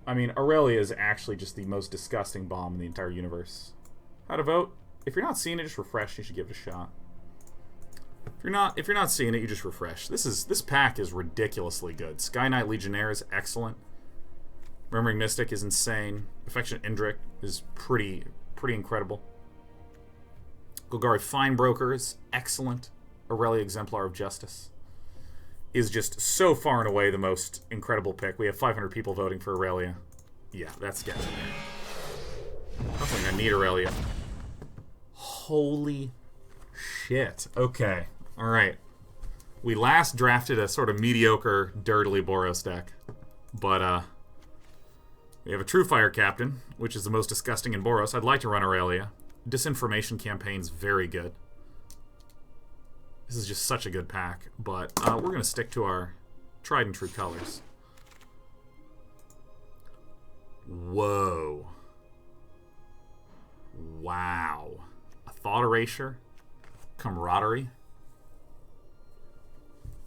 I mean, Aurelia is actually just the most disgusting bomb in the entire universe. How to vote? If you're not seeing it, just refresh. You should give it a shot. If you're not seeing it, you just refresh. This pack is ridiculously good. Sky Knight Legionnaire is excellent. Remembering Mystic is insane. Affectionate Indrik is pretty incredible. Golgari Finebroker is excellent. Aurelia Exemplar of Justice is just so far and away the most incredible pick. We have 500 people voting for Aurelia. Yeah, that's getting there. I don't think I need Aurelia. Holy shit. Okay. Alright. We last drafted a sort of mediocre, dirtily Boros deck. But, we have a True Fire Captain, which is the most disgusting in Boros. I'd like to run Aurelia. Disinformation Campaign's very good. This is just such a good pack, but we're going to stick to our tried and true colors. Whoa. Wow. A Thought Erasure. Camaraderie.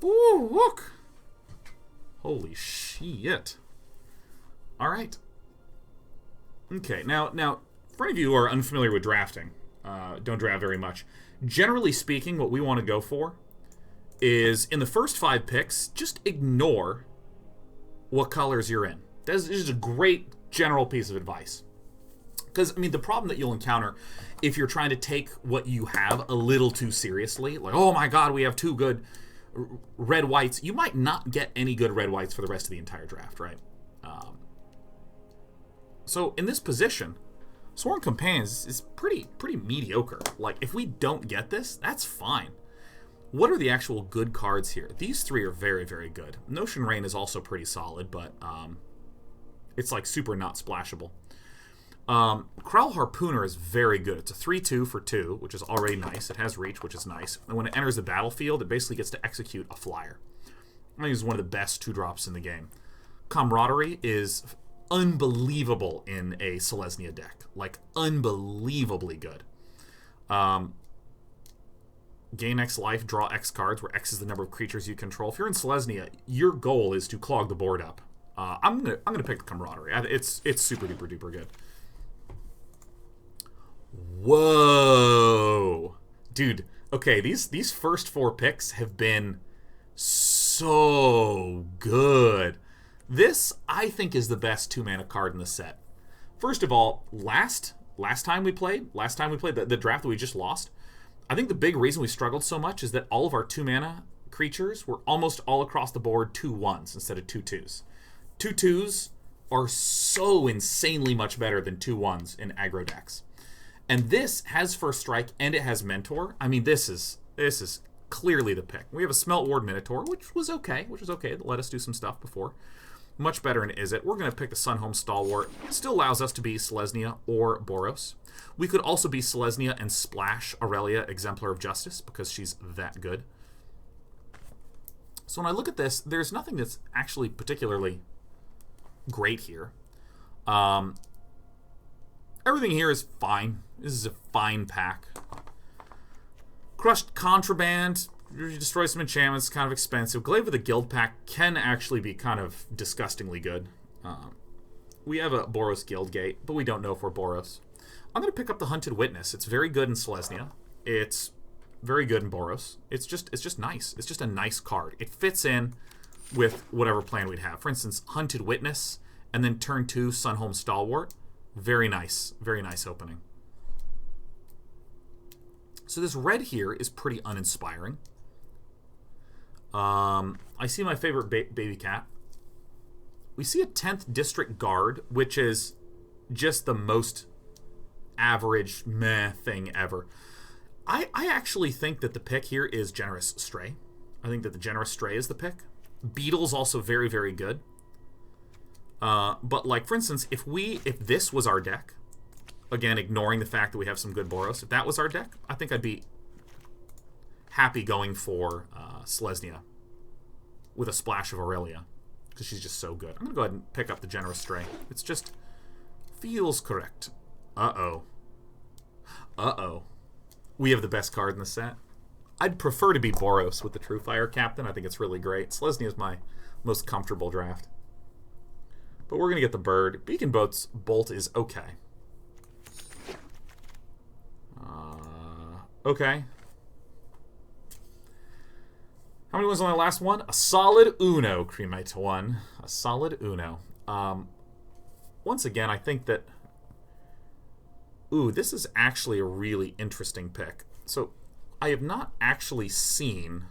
Ooh, look. Holy shit. Alright. Okay, now, for any of you who are unfamiliar with drafting, don't draft very much, generally speaking, what we want to go for is, in the first 5 picks, just ignore what colors you're in. This is a great general piece of advice. Because, I mean, the problem that you'll encounter if you're trying to take what you have a little too seriously, like, oh my god, we have 2 good red-whites, you might not get any good red-whites for the rest of the entire draft, right? So, in this position, Sworn Companions is pretty mediocre. Like, if we don't get this, that's fine. What are the actual good cards here? These 3 are very, very good. Notion Rain is also pretty solid, but it's like super not splashable. Crowl Harpooner is very good. It's a 3/2 for 2, which is already nice. It has reach, which is nice. And when it enters the battlefield, it basically gets to execute a flyer. I think it's one of the best 2-drops in the game. Camaraderie is unbelievable in a Selesnya deck. Like, unbelievably good. Gain X life, draw X cards, where X is the number of creatures you control. If you're in Selesnya, your goal is to clog the board up. I'm gonna pick the Camaraderie. It's super duper duper good. Whoa, dude. Okay, these first 4 picks have been so good. This, I think, is the best 2-mana card in the set. First of all, last time we played, the draft that we just lost, I think the big reason we struggled so much is that all of our 2-mana creatures were almost all across the board 2/1s instead of 2/2s. 2/2s are so insanely much better than 2/1s in aggro decks. And this has First Strike and it has Mentor. I mean, this is clearly the pick. We have a Smelt Ward Minotaur, which was okay. It let us do some stuff before. Much better in Izzet. We're going to pick the Sunhome Stalwart. It still allows us to be Selesnya or Boros. We could also be Selesnya and splash Aurelia Exemplar of Justice because she's that good. So when I look at this, there's nothing that's actually particularly great here. Everything here is fine. This is a fine pack. Crushed Contraband. You destroy some enchantments, kind of expensive. Glaive with a Guild Pack can actually be kind of disgustingly good. We have a Boros Guildgate, but we don't know if we're Boros. I'm going to pick up the Hunted Witness. It's very good in Selesnya. It's very good in Boros. It's just nice. It's just a nice card. It fits in with whatever plan we'd have. For instance, Hunted Witness, and then turn 2, Sunhome Stalwart. Very nice opening. So this red here is pretty uninspiring. I see my favorite baby cat. We see a 10th District Guard, which is just the most average meh thing ever. I actually think that the pick here is Generous Stray. I think that the Generous Stray is the pick. Beetle's also very, very good. But like, for instance, if this was our deck, again, ignoring the fact that we have some good Boros, if that was our deck, I think I'd be happy going for Selesnya with a splash of Aurelia, because she's just so good. I'm going to go ahead and pick up the Generous Stray. It's just feels correct. Uh-oh. Uh-oh. We have the best card in the set. I'd prefer to be Boros with the True Fire Captain. I think it's really great. Selesnya is my most comfortable draft. But we're going to get the bird. Beacon Bolt is okay. Okay. How many wins on that last one? A solid Uno, Cremate 1. A solid Uno. Once again, I think that... Ooh, this is actually a really interesting pick. So, I have not actually seen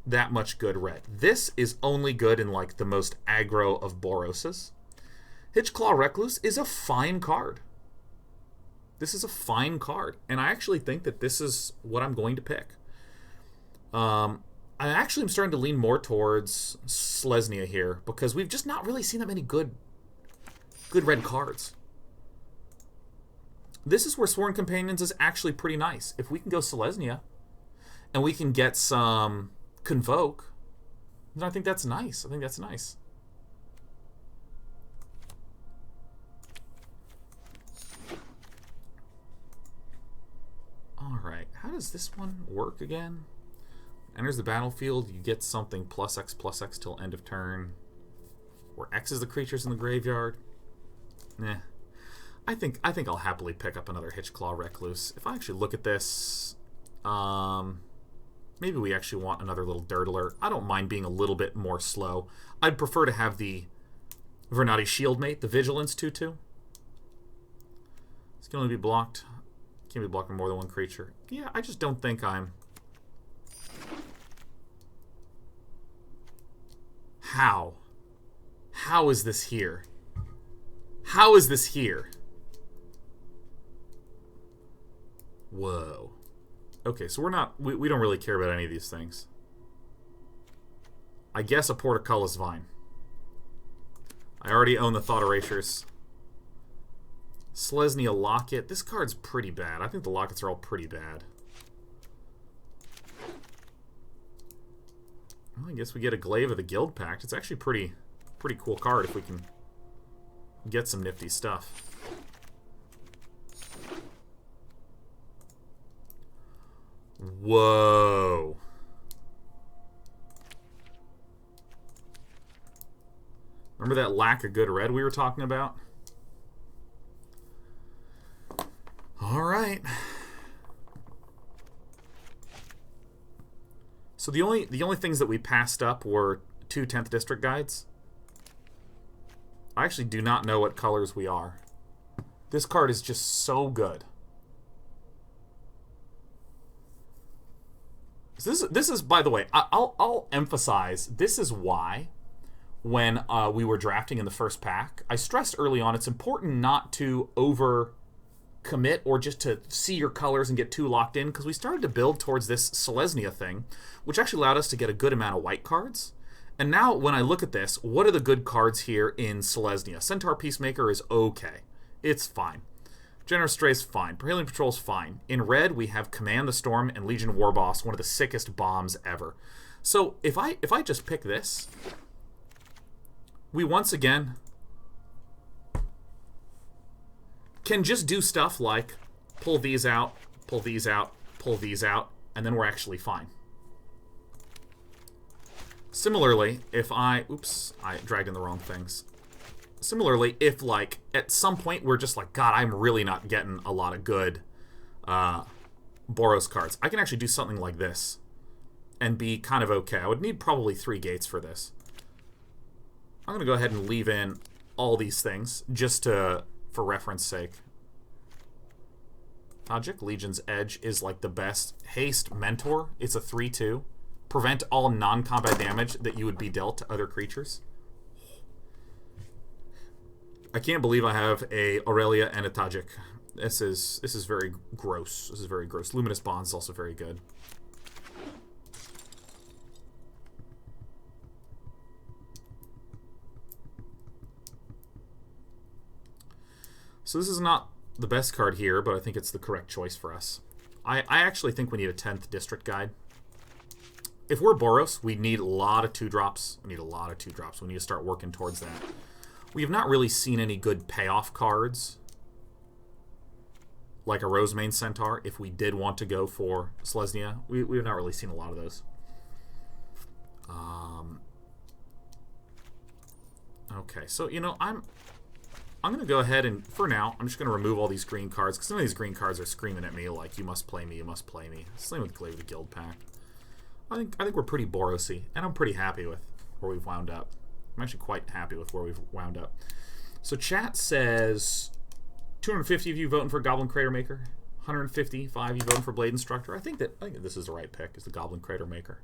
that much good red. This is only good in, like, the most aggro of Boroses. Hitchclaw Recluse is a fine card. This is a fine card. And I actually think that this is what I'm going to pick. I actually am starting to lean more towards Selesnya here, because we've just not really seen that many good red cards. This is where Sworn Companions is actually pretty nice. If we can go Selesnya, and we can get some Convoke, then I think that's nice. I think that's nice. Alright, how does this one work again? Enters the battlefield, you get something +X till end of turn. Where X is the creatures in the graveyard. Nah. I think I'll happily pick up another Hitchclaw Recluse. If I actually look at this, maybe we actually want another little Dirtler. I don't mind being a little bit more slow. I'd prefer to have the Vernati Shieldmate, the Vigilance 2/2. This can only be blocked. Can't be blocked by more than one creature. Yeah, I just don't think I'm... How? How is this here? How is this here? Whoa. Okay, so we're not... We don't really care about any of these things. I guess a Portcullis Vine. I already own the Thought Erasures. Selesnya Locket. This card's pretty bad. I think the Lockets are all pretty bad. Well, I guess we get a Glaive of the Guild Pact. It's actually pretty cool card if we can get some nifty stuff. Whoa. Remember that lack of good red we were talking about? All right. So the only things that we passed up were 2 10th District guides. I actually do not know what colors we are. This card is just so good. So this is, by the way, I'll emphasize, this is why when we were drafting in the first pack, I stressed early on it's important not to over commit or just to see your colors and get too locked in, because we started to build towards this Selesnya thing, which actually allowed us to get a good amount of white cards. And now when I look at this, what are the good cards here in Selesnya? Centaur Peacemaker is okay. It's fine. Generous Stray's fine. Paralian Patrol's fine. In red, we have Command the Storm and Legion Warboss, one of the sickest bombs ever. So if I just pick this, we once again can just do stuff like pull these out, pull these out, pull these out, and then we're actually fine. Similarly, if I... Oops, I dragged in the wrong things. Similarly, if, like, at some point we're just like, God, I'm really not getting a lot of good Boros cards, I can actually do something like this and be kind of okay. I would need probably 3 gates for this. I'm going to go ahead and leave in all these things just to... for reference sake. Logic, Legion's Edge is like the best. Haste, Mentor, it's a 3/2. Prevent all non-combat damage that you would be dealt to other creatures. I can't believe I have a Aurelia and a Tajik. This is very gross. This is very gross. Luminous Bonds is also very good. So this is not the best card here, but I think it's the correct choice for us. I actually think we need a 10th District guide. If we're Boros, we need a lot of 2-drops. We need a lot of 2-drops. We need to start working towards that. We have not really seen any good payoff cards, like a Rosemane Centaur, if we did want to go for Selesnya. We have not really seen a lot of those. Okay, so, you know, I'm going to go ahead and, for now, I'm just going to remove all these green cards, because some of these green cards are screaming at me like, you must play me, you must play me. Same with the Guild Pack. I think we're pretty Borosy, and I'm pretty happy with where we've wound up. I'm actually quite happy with where we've wound up. So chat says 250 of you voting for Goblin Crater Maker, 155 you voting for Blade Instructor. I think that this is the right pick, is the Goblin Crater Maker.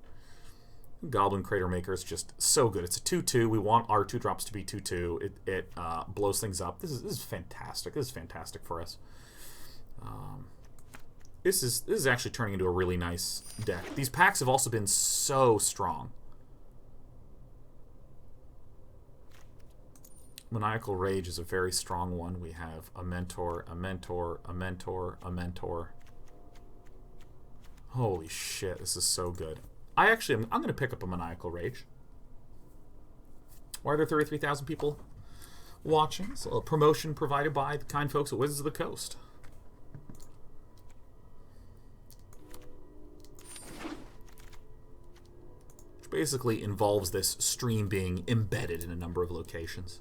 Goblin Crater Maker is just so good. It's a 2/2. We want our 2-drops to be 2/2. It blows things up. This is fantastic. This is fantastic for us. This is actually turning into a really nice deck. These packs have also been so strong. Maniacal Rage is a very strong one. We have a Mentor, a Mentor, a Mentor, a Mentor. Holy shit, this is so good. I'm going to pick up a Maniacal Rage. Why are there 33,000 people watching? So a promotion provided by the kind folks at Wizards of the Coast. Which basically involves this stream being embedded in a number of locations.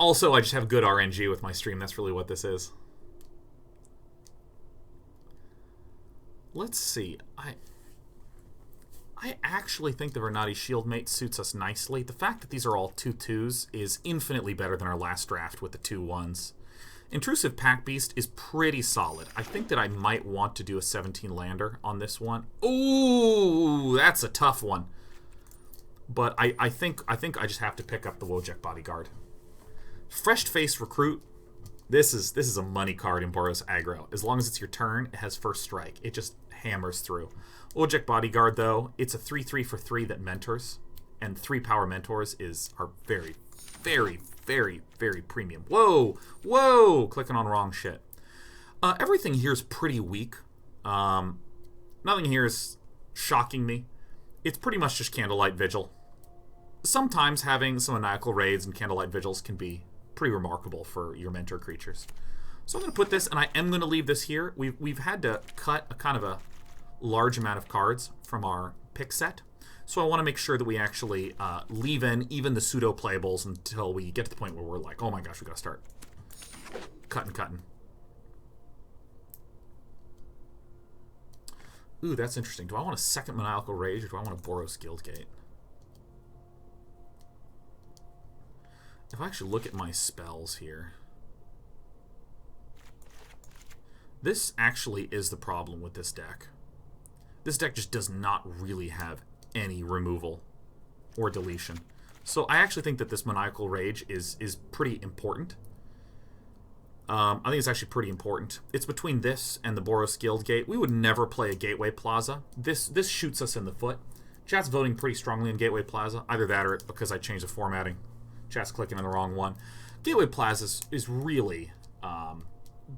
Also, I just have good RNG with my stream. That's really what this is. Let's see. I actually think the Vernati Shieldmate suits us nicely. The fact that these are all 2/2s is infinitely better than our last draft with the 2/1s. Intrusive Pack Beast is pretty solid. I think that I might want to do a 17 lander on this one. Ooh, that's a tough one. But I think I just have to pick up the Wojek Bodyguard. Fresh Face Recruit. This is a money card in Boros Aggro. As long as it's your turn, it has first strike. It just hammers through. Wojek Bodyguard, though, it's a 3/3 for 3 that mentors, and 3 power mentors are very, very, very, very premium. Whoa, whoa! Clicking on wrong shit. Everything here is pretty weak. Nothing here is shocking me. It's pretty much just Candlelight Vigil. Sometimes having some Maniacal Raids and Candlelight Vigils can be pretty remarkable for your mentor creatures. So I'm going to put this, and I am going to leave this here. We've had to cut a kind of a large amount of cards from our pick set. So I want to make sure that we actually leave in even the pseudo-playables until we get to the point where we're like, oh my gosh, we got to start cutting. Ooh, that's interesting. Do I want a second Maniacal Rage, or do I want a Boros Guildgate? If I actually look at my spells here, this actually is the problem with this deck. This deck just does not really have any removal or deletion. So I actually think that this Maniacal Rage is pretty important. I think it's actually pretty important. It's between this and the Boros Guildgate. We would never play a Gateway Plaza. This shoots us in the foot. Chat's voting pretty strongly in Gateway Plaza. Either that or because I changed the formatting. Chat's clicking on the wrong one. Gateway Plaza is really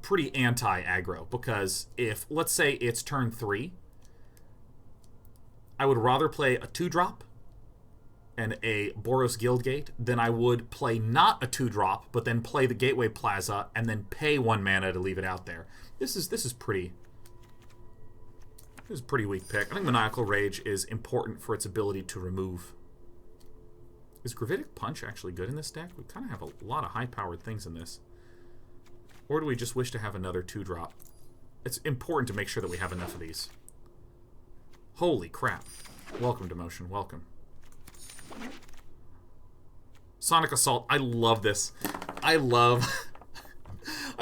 pretty anti-aggro, because if, let's say, it's turn 3, I would rather play a 2-drop and a Boros Guildgate than I would play not a 2-drop, but then play the Gateway Plaza and then pay 1 mana to leave it out there. This is pretty weak pick. I think Maniacal Rage is important for its ability to remove. Is Gravitic Punch actually good in this deck? We kind of have a lot of high-powered things in this. Or do we just wish to have another 2-drop? It's important to make sure that we have enough of these. Holy crap. Welcome, Demotion. Welcome. Sonic Assault. I love this. I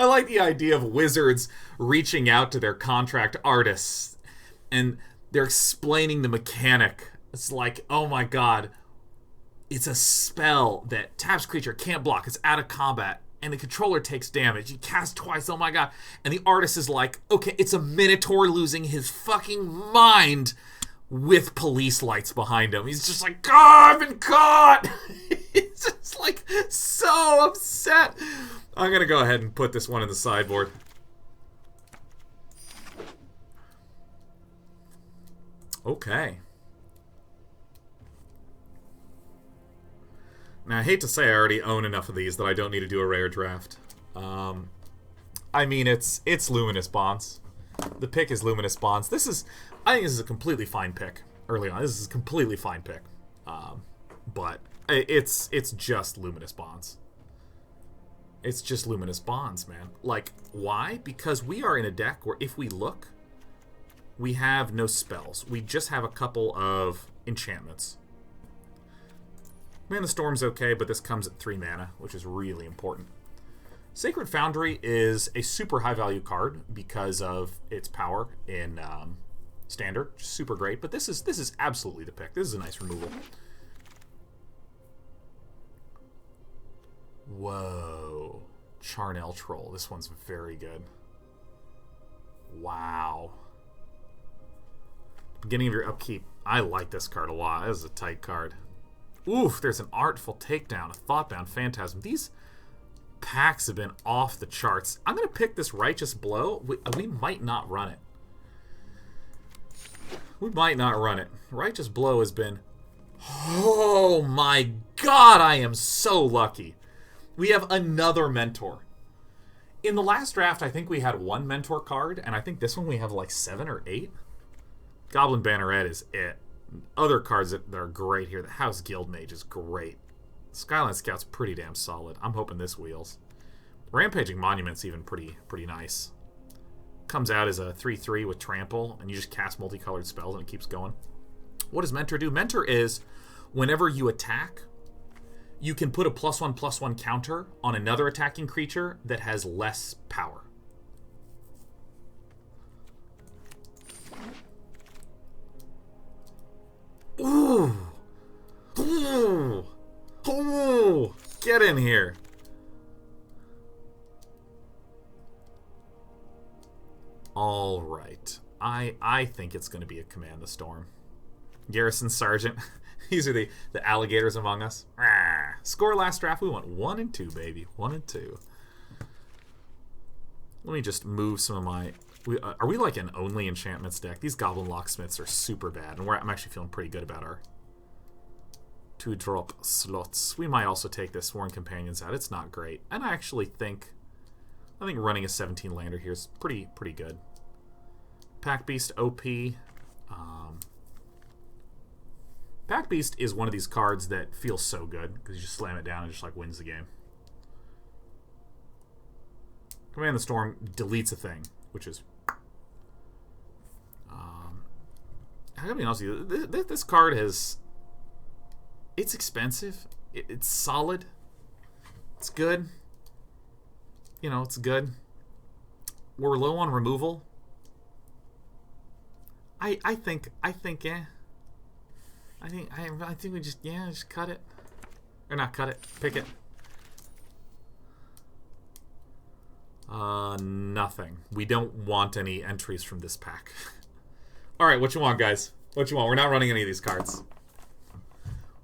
like the idea of Wizards reaching out to their contract artists and they're explaining the mechanic. It's like, oh my god. It's a spell that taps creature, can't block, it's out of combat, and the controller takes damage. You cast twice, oh my god. And the artist is like, okay, it's a Minotaur losing his fucking mind with police lights behind him. He's just like, God, I've been caught! He's just like so upset. I'm gonna go ahead and put this one in the sideboard. Okay. Now, I hate to say I already own enough of these that I don't need to do a rare draft. I mean, it's Luminous Bonds. The pick is Luminous Bonds. I think this is a completely fine pick early on. This is a completely fine pick. But It's just Luminous Bonds. It's just Luminous Bonds, man. Like, why? Because we are in a deck where if we look, we have no spells. We just have a couple of enchantments. Man, the Storm's okay, but this comes at 3 mana, which is really important. Sacred Foundry is a super high-value card because of its power in Standard. Super great, but this is absolutely the pick. This is a nice removal. Whoa. Charnel Troll. This one's very good. Wow. Beginning of your upkeep. I like this card a lot. This is a tight card. Oof, there's an Artful Takedown, a Thoughtbound Phantasm. These packs have been off the charts. I'm going to pick this Righteous Blow. We might not run it. We might not run it. Righteous Blow has been... Oh my god, I am so lucky. We have another Mentor. In the last draft, I think we had 1 Mentor card, and I think this one we have like 7 or 8. Goblin Banneret is it. Other cards that are great here. The House Guildmage is great. Skyline Scout's pretty damn solid. I'm hoping this wheels. Rampaging Monument's even pretty nice. Comes out as a 3/3 with Trample, and you just cast multicolored spells and it keeps going. What does Mentor do? Mentor is, whenever you attack, you can put a +1/+1 counter on another attacking creature that has less power. Ooh! Ooh! Ooh! Get in here! All right. I think it's going to be a Command the Storm. Garrison Sergeant. These are the alligators among us. Arrgh. Score last draft, we went 1 and 2, baby. 1 and 2. Let me just move some of my... are we like an only enchantments deck? These Goblin Locksmiths are super bad, and I'm actually feeling pretty good about our 2-drop slots. We might also take this Sworn Companions out. It's not great. And I actually think... I think running a 17-lander here is pretty good. Pack Beast OP. Pack Beast is one of these cards that feels so good because you just slam it down and just like wins the game. Command the Storm deletes a thing, which is... I gotta be honest with you, this card has... It's expensive. It's solid. It's good. You know, it's good. We're low on removal. I think yeah. I think we just cut it. Or not cut it. Pick it. Nothing. We don't want any entries from this pack. Alright, what you want, guys? What you want? We're not running any of these cards.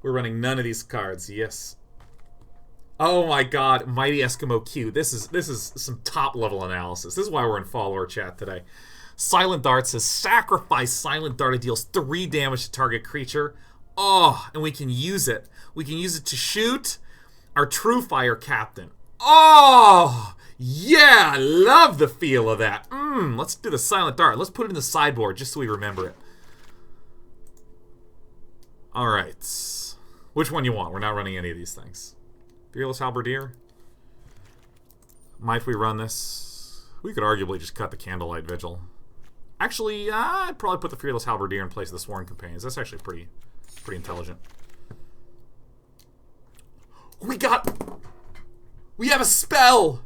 We're running none of these cards. Yes. Oh my god, Mighty Eskimo Q. This is some top-level analysis. This is why we're in follower chat today. Silent Dart says, sacrifice Silent Dart. It deals 3 damage to target creature. Oh, and we can use it. We can use it to shoot our True Fire Captain. Oh, yeah, love the feel of that. Let's do the Silent Dart. Let's put it in the sideboard just so we remember it. All right. Which one you want? We're not running any of these things. Fearless Halberdier. Might we run this? We could arguably just cut the Candlelight Vigil. Actually, I'd probably put the Fearless Halberdier in place of the Sworn Companions. That's actually pretty intelligent. We have a spell!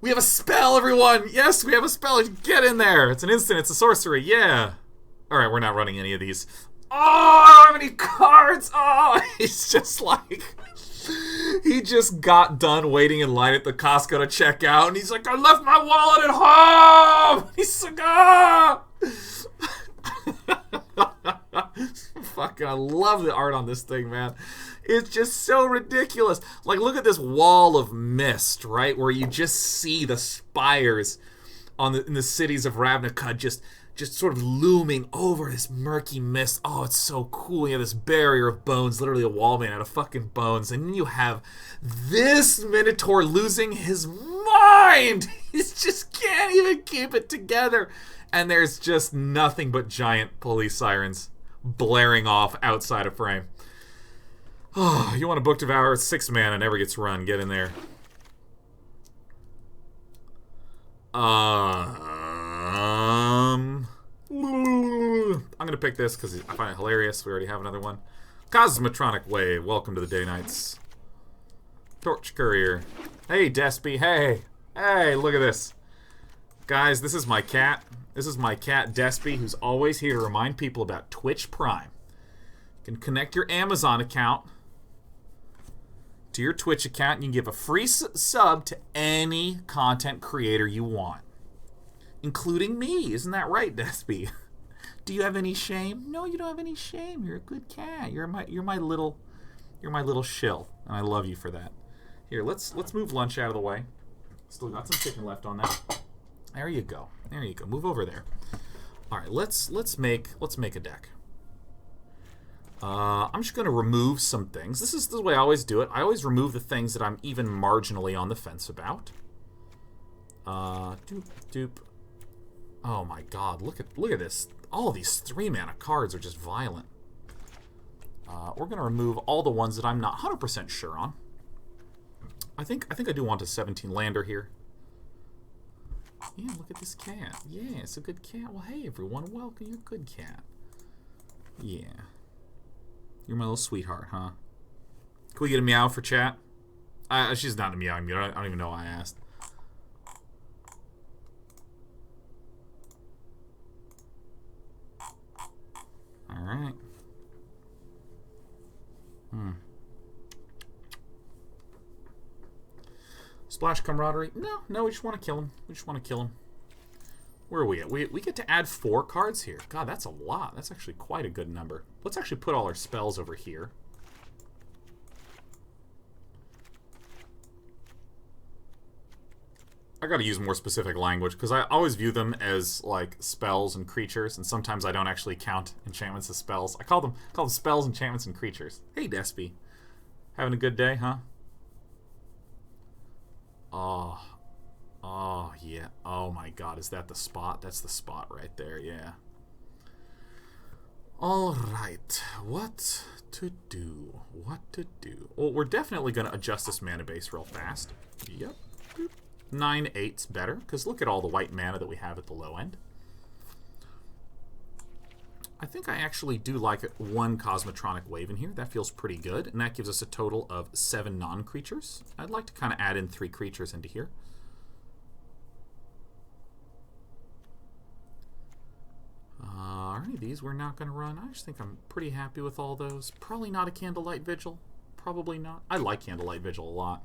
We have a spell, everyone! Yes, we have a spell! Get in there! It's an instant, it's a sorcery, yeah! Alright, we're not running any of these. Oh, I don't have any cards! Oh, he's just like... He just got done waiting in line at the Costco to check out, and he's like, I left my wallet at home! He's like, ah! Fucking, I love the art on this thing, man. It's just so ridiculous. Like, look at this wall of mist, right? Where you just see the spires in the cities of Ravnica just sort of looming over this murky mist. Oh, it's so cool. You have this barrier of bones, literally a wall made out of fucking bones. And then you have this Minotaur losing his mind. He just can't even keep it together. And there's just nothing but giant police sirens blaring off outside of frame. Oh, you want a Book Devourer? It's 6 mana, never gets run. Get in there. I'm gonna pick this because I find it hilarious. We already have another one. Cosmotronic Wave. Welcome to the Day Nights. Torch Courier. Hey, Despy. Hey. Hey, look at this. Guys, this is my cat. This is my cat, Despy, who's always here to remind people about Twitch Prime. You can connect your Amazon account to your Twitch account, and you can give a free sub to any content creator you want, including me. Isn't that right, Despy? Do you have any shame? No, you don't have any shame. You're a good cat. You're my little shill, and I love you for that. Here, let's move lunch out of the way. Still got some chicken left on that. There you go. There you go. Move over there. All right, let's make a deck. I'm just going to remove some things. This is the way I always do it. I always remove the things that I'm even marginally on the fence about. Doop, doop. Oh my god, look at this. All of these 3-mana cards are just violent. We're going to remove all the ones that I'm not 100% sure on. I think I do want a 17 lander here. Yeah, look at this cat. Yeah, it's a good cat. Well, hey everyone, welcome. You're a good cat. Yeah. You're my little sweetheart, huh? Can we get a meow for chat? She's not a meow. I don't even know why I asked. Alright. Splash Camaraderie? No, we just want to kill him. Where are we at? We get to add 4 cards here. God, that's a lot. That's actually quite a good number. Let's actually put all our spells over here. I gotta use more specific language, because I always view them as, like, spells and creatures, and sometimes I don't actually count enchantments as spells. I call them spells, enchantments, and creatures. Hey, Despy. Having a good day, huh? Oh, yeah. Oh, my God. Is that the spot? That's the spot right there, yeah. All right. What to do? Well, we're definitely going to adjust this mana base real fast. Yep. 9/8's better, because look at all the white mana that we have at the low end. I think I actually do like one Cosmotronic Wave in here. That feels pretty good, and that gives us a total of 7 non-creatures. I'd like to kind of add in 3 creatures into here. Are any of these we're not going to run? I just think I'm pretty happy with all those. Probably not a Candlelight Vigil. Probably not. I like Candlelight Vigil a lot.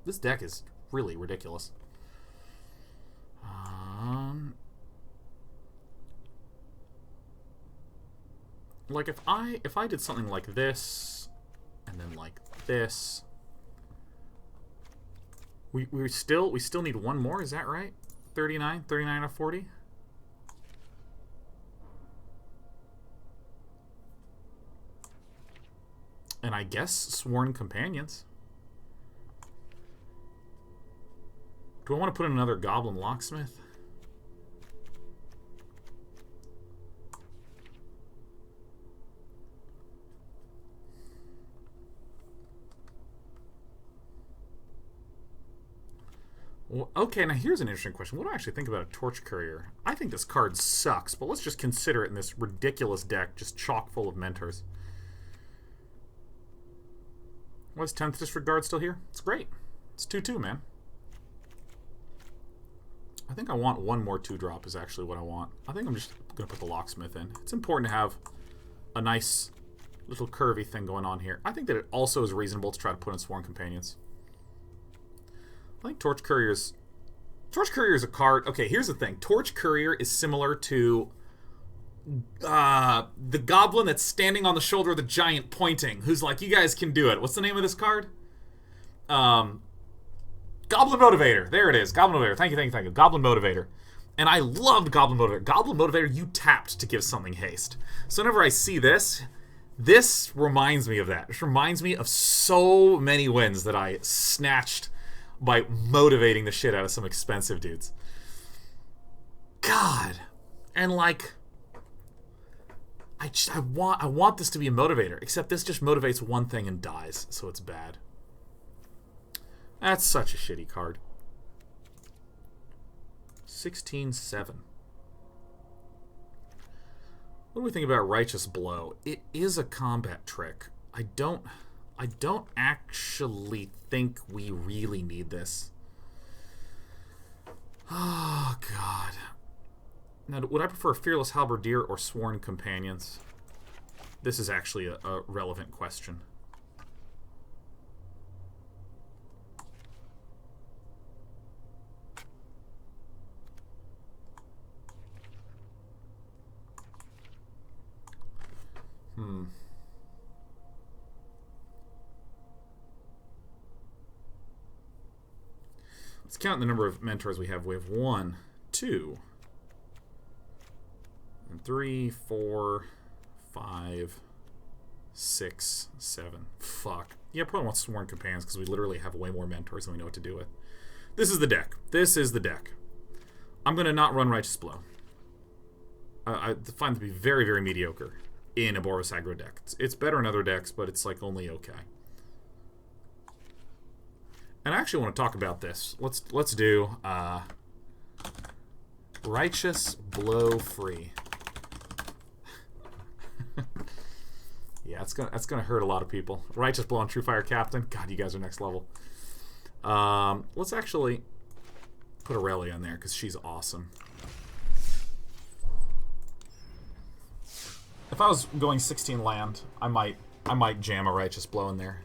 This deck is really ridiculous. Like if I did something like this, and then like this, we still need one more. Is that right? 39 out of 40. And I guess Sworn Companions. Do I want to put in another Goblin Locksmith? Well, okay, now here's an interesting question. What do I actually think about a Torch Courier? I think this card sucks, but let's just consider it in this ridiculous deck, just chock full of mentors. Why is 10th Disregard still here? It's great. It's 2/2, man. I think I want one more 2-drop is actually what I want. I think I'm just going to put the Locksmith in. It's important to have a nice little curvy thing going on here. I think that it also is reasonable to try to put in Sworn Companions. I think Torch Courier is a card. Okay, here's the thing. Torch Courier is similar to the goblin that's standing on the shoulder of the giant pointing, who's like, you guys can do it. What's the name of this card? Goblin Motivator. There it is. Goblin Motivator. Thank you. Goblin Motivator. And I loved Goblin Motivator. Goblin Motivator, you tapped to give something haste. So whenever I see this reminds me of that. It reminds me of so many wins that I snatched by motivating the shit out of some expensive dudes. God. And like, I want this to be a motivator, except this just motivates one thing and dies, so it's bad. That's such a shitty card. 16-7. What do we think about Righteous Blow? It is a combat trick. I don't actually think we really need this. Oh, God. Now, would I prefer Fearless Halberdier or Sworn Companions? This is actually a relevant question. Let's count the number of mentors we have. We have 1, 2, and 3, 4, 5, 6, 7. Fuck. Yeah, I probably want Sworn Companions because we literally have way more mentors than we know what to do with. This is the deck. This is the deck. I'm going to not run Righteous Blow. I find it to be very, very mediocre in a Boros Aggro deck. It's better in other decks, but it's like only okay. And I actually want to talk about this. Let's do Righteous Blow free. Yeah, that's gonna hurt a lot of people. Righteous Blow on True Fire Captain. God, you guys are next level. Let's actually put Aurelia in there because she's awesome. If I was going 16 land, I might jam a Righteous Blow in there.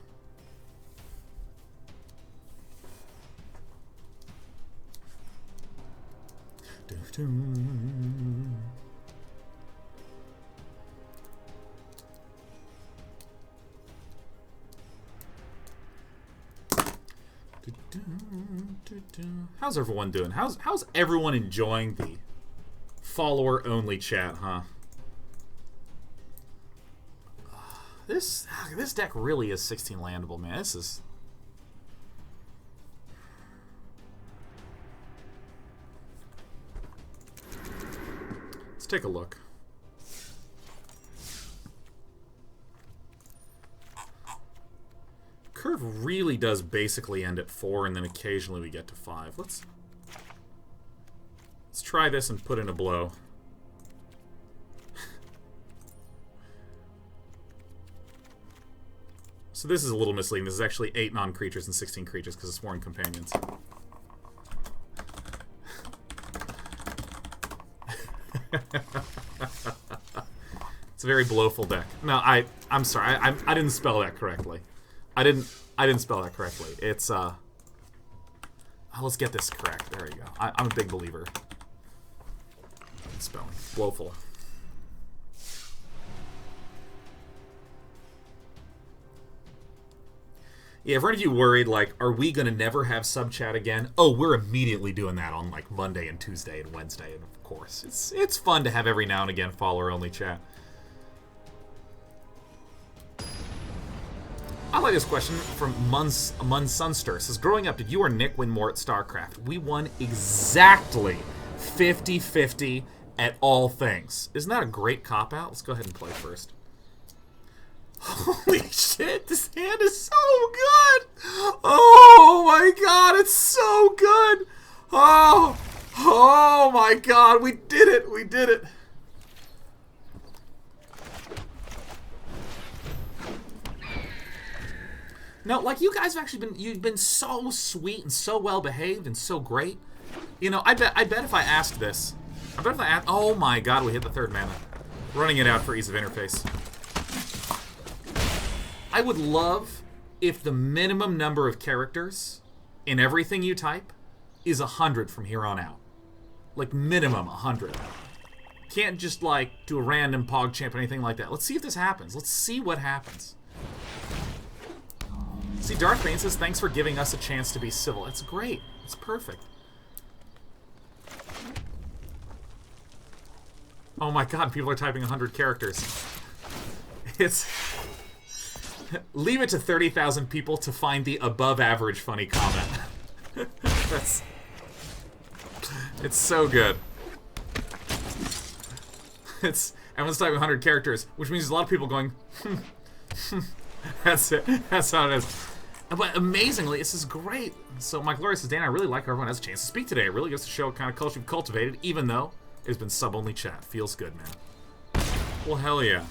How's everyone doing? How's everyone enjoying the follower-only chat, huh? This deck really is 16 landable, man. This is... Let's take a look. Curve really does basically end at 4, and then occasionally we get to 5. Let's try this and put in a blow. So this is a little misleading. This is actually 8 non-creatures and 16 creatures because it's Sworn Companions. It's a very blowful deck. No, I'm sorry. I didn't spell that correctly. I didn't spell that correctly. It's oh, let's get this correct. There you go. I'm a big believer in spelling. Blowful. Yeah, if any of you worried, like, are we going to never have sub-chat again? Oh, we're immediately doing that on, like, Monday and Tuesday and Wednesday, and of course. It's fun to have every now and again follower-only chat. I like this question from Mun Sunster. It says, growing up, did you or Nick win more at StarCraft? We won exactly 50-50 at all things. Isn't that a great cop-out? Let's go ahead and play first. Holy shit, this hand is so good! Oh my god, it's so good! Oh my god, we did it, we did it! No, like, you guys have actually you've been so sweet and so well behaved and so great. You know, I bet if I asked this, oh my god, we hit the 3rd mana. Running it out for ease of interface. I would love if the minimum number of characters in everything you type is 100 from here on out. Like, minimum 100. Can't just, like, do a random PogChamp or anything like that. Let's see if this happens. Let's see what happens. See, Darth Bane says, thanks for giving us a chance to be civil. It's great. It's perfect. Oh my god, people are typing 100 characters. It's... Leave it to 30,000 people to find the above-average funny comment. It's so good. It's Everyone's typing 100 characters, which means there's a lot of people going, That's it. That's how it is. But amazingly, this is great. So Mike Gloria says, Dan, I really like how everyone has a chance to speak today. It really gets to show what kind of culture you've cultivated, even though it's been sub-only chat. Feels good, man. Well, hell yeah.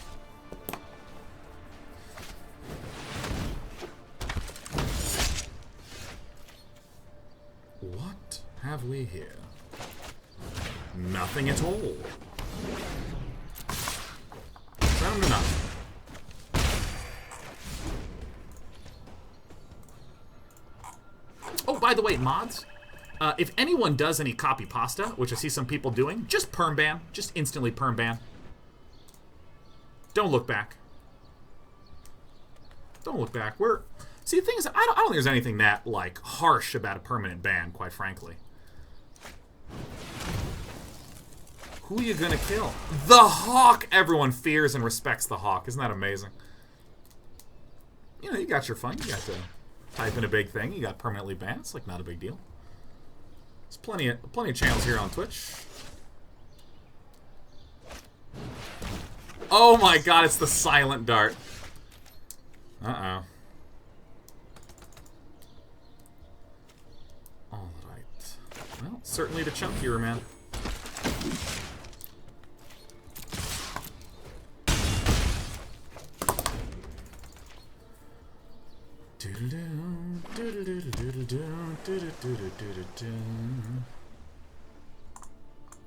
What have we here? Nothing at all. Round to nothing. Oh, by the way, mods, if anyone does any copy pasta, which I see some people doing, just perm ban. Just instantly perm ban. Don't look back. Don't look back. See, the thing is, I don't think there's anything that, like, harsh about a permanent ban, quite frankly. Who are you gonna kill? The Hawk! Everyone fears and respects the Hawk. Isn't that amazing? You know, you got your fun. You got to type in a big thing. You got permanently banned. It's, like, not a big deal. There's plenty of channels here on Twitch. Oh my god, it's the silent dart. Uh-oh. Alright. Well, certainly the chunkier, man.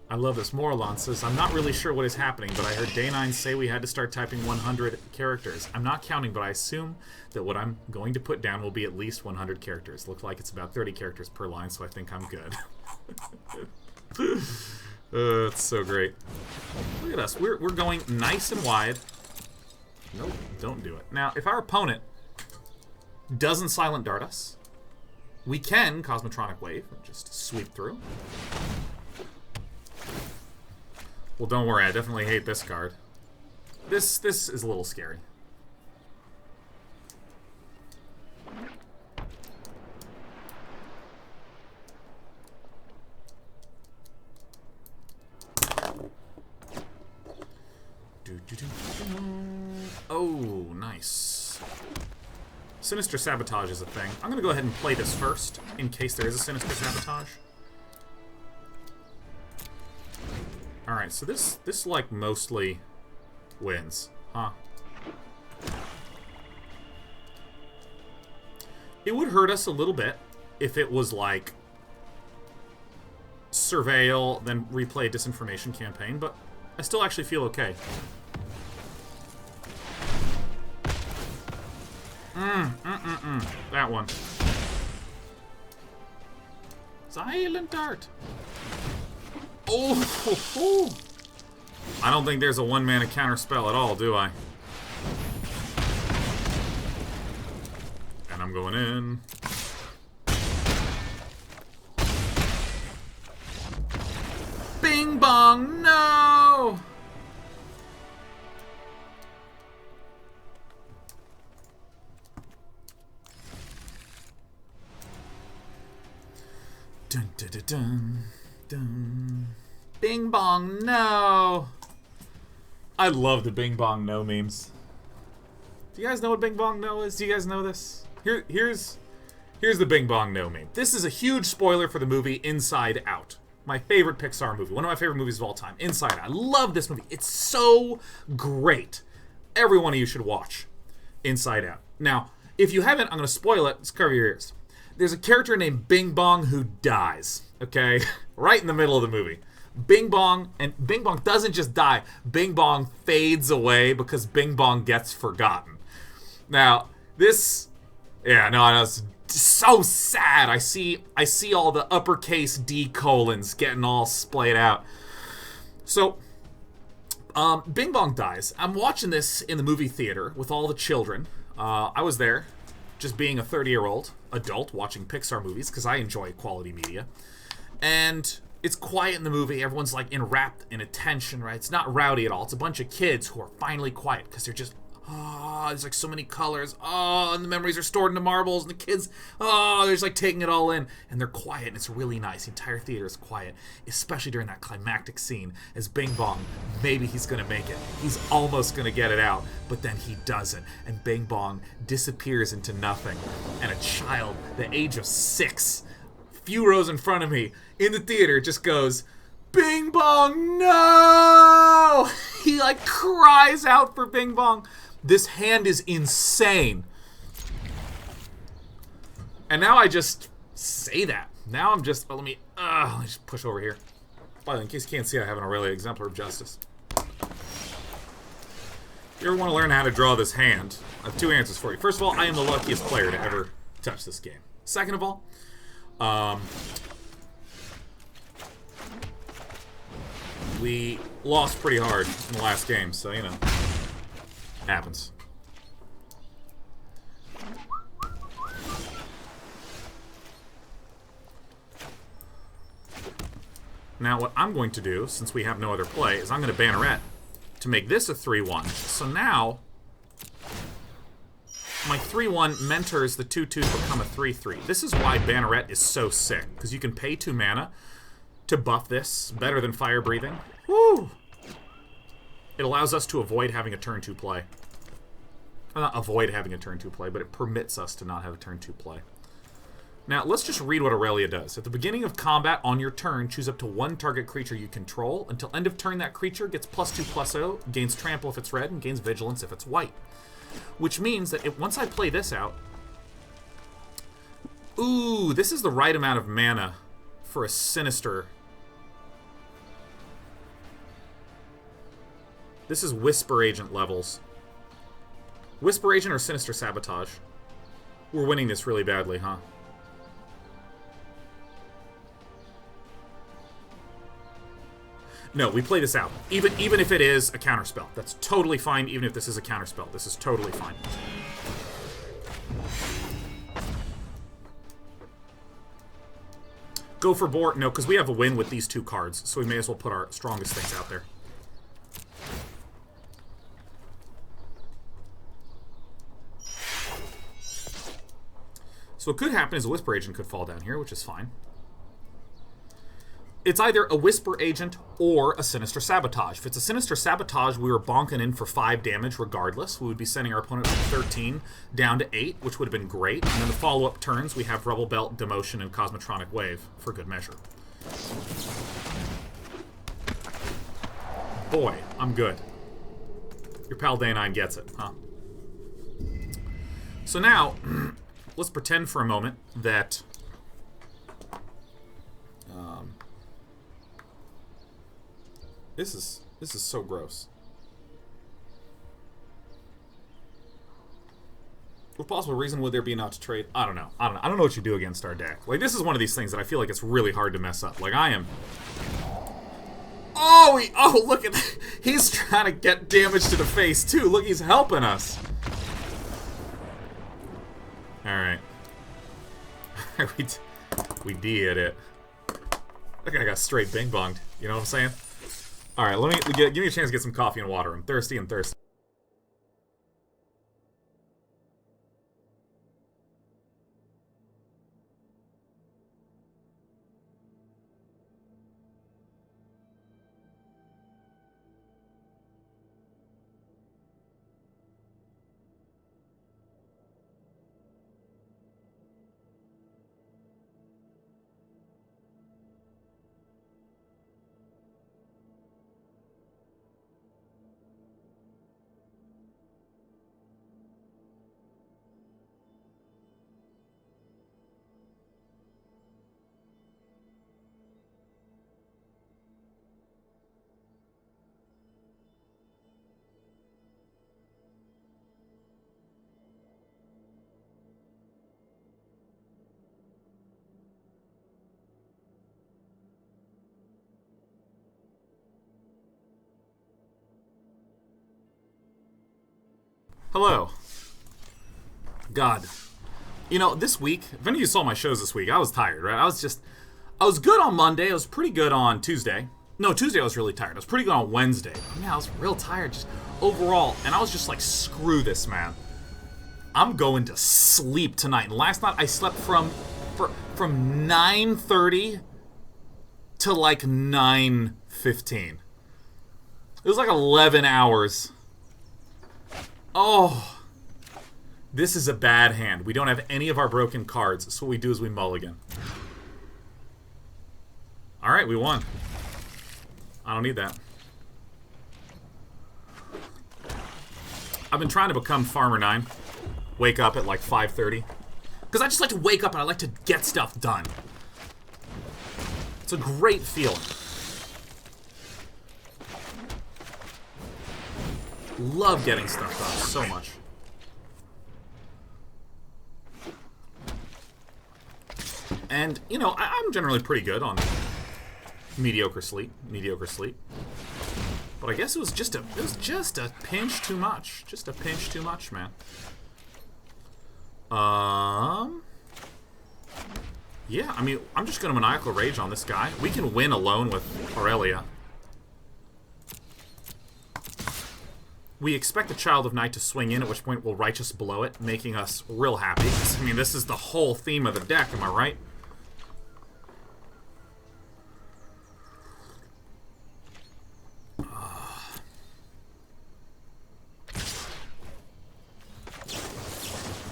I love this. Moralon says, I'm not really sure what is happening, but I heard Day9 say we had to start typing 100 characters. I'm not counting, but I assume that what I'm going to put down will be at least 100 characters. Looks like it's about 30 characters per line, so I think I'm good. It's so great. Look at us. We're going nice and wide. Nope, don't do it. Now, if our opponent doesn't silent dart us, we can Cosmotronic Wave and just sweep through. Well, don't worry, I definitely hate this card. This is a little scary. Oh, nice. Sinister Sabotage is a thing. I'm gonna go ahead and play this first, in case there is a Sinister Sabotage. Alright, so this like mostly wins, huh? It would hurt us a little bit if it was like Surveil, then replay Disinformation Campaign, but I still actually feel okay. That one. Silent Dart. Oh, I don't think there's a one-mana counter spell at all, do I? And I'm going in. Bing bong, no! Dun dun dun dun. Dun. Bing bong no. I love the bing bong no memes. Do you guys know what bing bong no is? Do you guys know this? Here's the bing bong no meme. This is a huge spoiler for the movie Inside Out. My favorite Pixar movie. One of my favorite movies of all time. Inside Out. I love this movie. It's so great. Every one of you should watch Inside Out. Now, if you haven't, I'm going to spoil it. Let's cover your ears. There's a character named Bing Bong who dies. Okay? Right in the middle of the movie. Bing Bong, and Bing Bong doesn't just die. Bing Bong fades away because Bing Bong gets forgotten. Now, this... Yeah, no, it's so sad. I see all the uppercase D colons getting all splayed out. So, Bing Bong dies. I'm watching this in the movie theater with all the children. I was there, just being a 30-year-old adult watching Pixar movies, because I enjoy quality media. And it's quiet in the movie. Everyone's like enwrapped in attention, right? It's not rowdy at all. It's a bunch of kids who are finally quiet because they're just Oh, there's like so many colors. Oh, and the memories are stored into marbles, and the kids, oh, they're just like taking it all in. And they're quiet, and it's really nice. The entire theater is quiet, especially during that climactic scene as Bing Bong, maybe he's going to make it. He's almost going to get it out, but then he doesn't. And Bing Bong disappears into nothing. And a child, the age of 6, a few rows in front of me, in the theater, just goes, Bing Bong, no! He like cries out for Bing Bong. This hand is insane. And now I just say that. Now I'm just, let me just push over here. By the way, in case you can't see, I have an Aurelia Exemplar of Justice. If you ever want to learn how to draw this hand, I have 2 answers for you. First of all, I am the luckiest player to ever touch this game. Second of all, we lost pretty hard in the last game, so, you know, happens. Now, what I'm going to do, since we have no other play, is I'm going to Banneret to make this a 3-1. So now, my 3-1 mentors the 2-2 to become a 3-3. This is why Banneret is so sick, because you can pay 2 mana to buff this better than Fire Breathing. Woo! It allows us to avoid having a turn 2 play. Well, not avoid having a turn 2 play, but it permits us to not have a turn 2 play. Now, let's just read what Aurelia does. At the beginning of combat, on your turn, choose up to 1 target creature you control. Until end of turn, that creature gets +2/+0, gains trample if it's red, and gains vigilance if it's white. Which means that once I play this out... Ooh, this is the right amount of mana for a Sinister. This is Whisper Agent levels. Whisper Agent or Sinister Sabotage? We're winning this really badly, huh? No, we play this out. Even if it is a counterspell. That's totally fine, even if this is a counterspell. This is totally fine. Go for board? No, because we have a win with these 2 cards, so we may as well put our strongest things out there. So what could happen is a Whisper Agent could fall down here, which is fine. It's either a Whisper Agent or a Sinister Sabotage. If it's a Sinister Sabotage, we were bonking in for 5 damage regardless. We would be sending our opponent from 13 down to 8, which would have been great. And then the follow-up turns, we have Rebel Belt, Demotion, and Cosmotronic Wave for good measure. Boy, I'm good. Your pal Day9 gets it, huh? So now, let's pretend for a moment that... This is so gross. What possible reason would there be not to trade? I don't know. I don't know what you do against our deck. Like, this is one of these things that I feel like it's really hard to mess up. Like, I am... Oh, look at that. He's trying to get damage to the face, too. Look, he's helping us. Alright. we did it. Look, I got straight bing-bonged. You know what I'm saying? Alright, give me a chance to get some coffee and water. I'm thirsty and thirsty. Hello. God. You know, this week, if any of you saw my shows this week, I was tired, right? I was good on Monday. I was pretty good on Tuesday. No, Tuesday I was really tired. I was pretty good on Wednesday. But man, I was real tired. Just overall, and I was just like, screw this, man. I'm going to sleep tonight. And last night I slept from 9:30 to like 9:15. It was like 11 hours. Oh, this is a bad hand. We don't have any of our broken cards, so what we do is we mulligan. Alright, we won. I don't need that. I've been trying to become Farmer 9. Wake up at like 5:30. Because I just like to wake up and I like to get stuff done. It's a great feeling. Love getting stuff done so much. And, you know, I'm generally pretty good on mediocre sleep. But I guess it was just a pinch too much. Just a pinch too much, man. Yeah, I mean, I'm just gonna Maniacal Rage on this guy. We can win alone with Aurelia. We expect the Child of Night to swing in, at which point we'll Righteous blow it, making us real happy. I mean, this is the whole theme of the deck, am I right?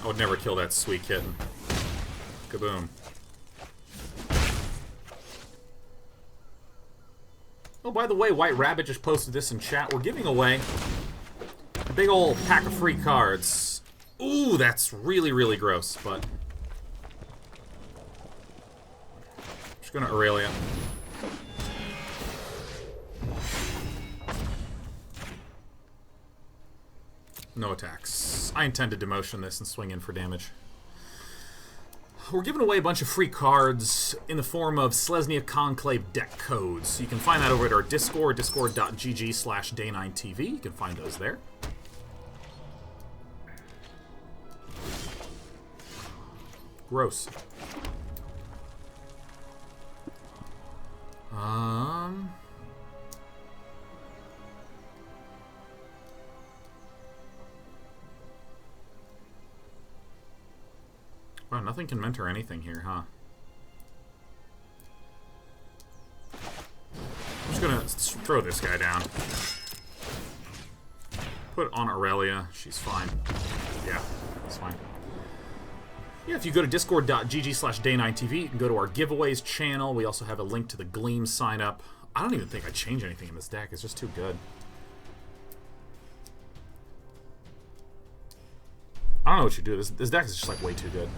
I would never kill that sweet kitten. Kaboom. Oh, by the way, White Rabbit just posted this in chat. We're giving away a big old pack of free cards. Ooh, that's really, really gross, but... I'm just gonna Aurelia. No attacks. I intend to demotion this and swing in for damage. We're giving away a bunch of free cards in the form of Selesnya Conclave deck codes. You can find that over at our Discord, discord.gg/day9tv. You can find those there. Gross. Wow, nothing can mentor anything here, huh? I'm just gonna throw this guy down. Put it on Aurelia. She's fine. Yeah, that's fine. Yeah, if you go to discord.gg/day9tv, you can go to our giveaways channel. We also have a link to the Gleam sign up. I don't even think I change anything in this deck. It's just too good. I don't know what you do. This deck is just like way too good.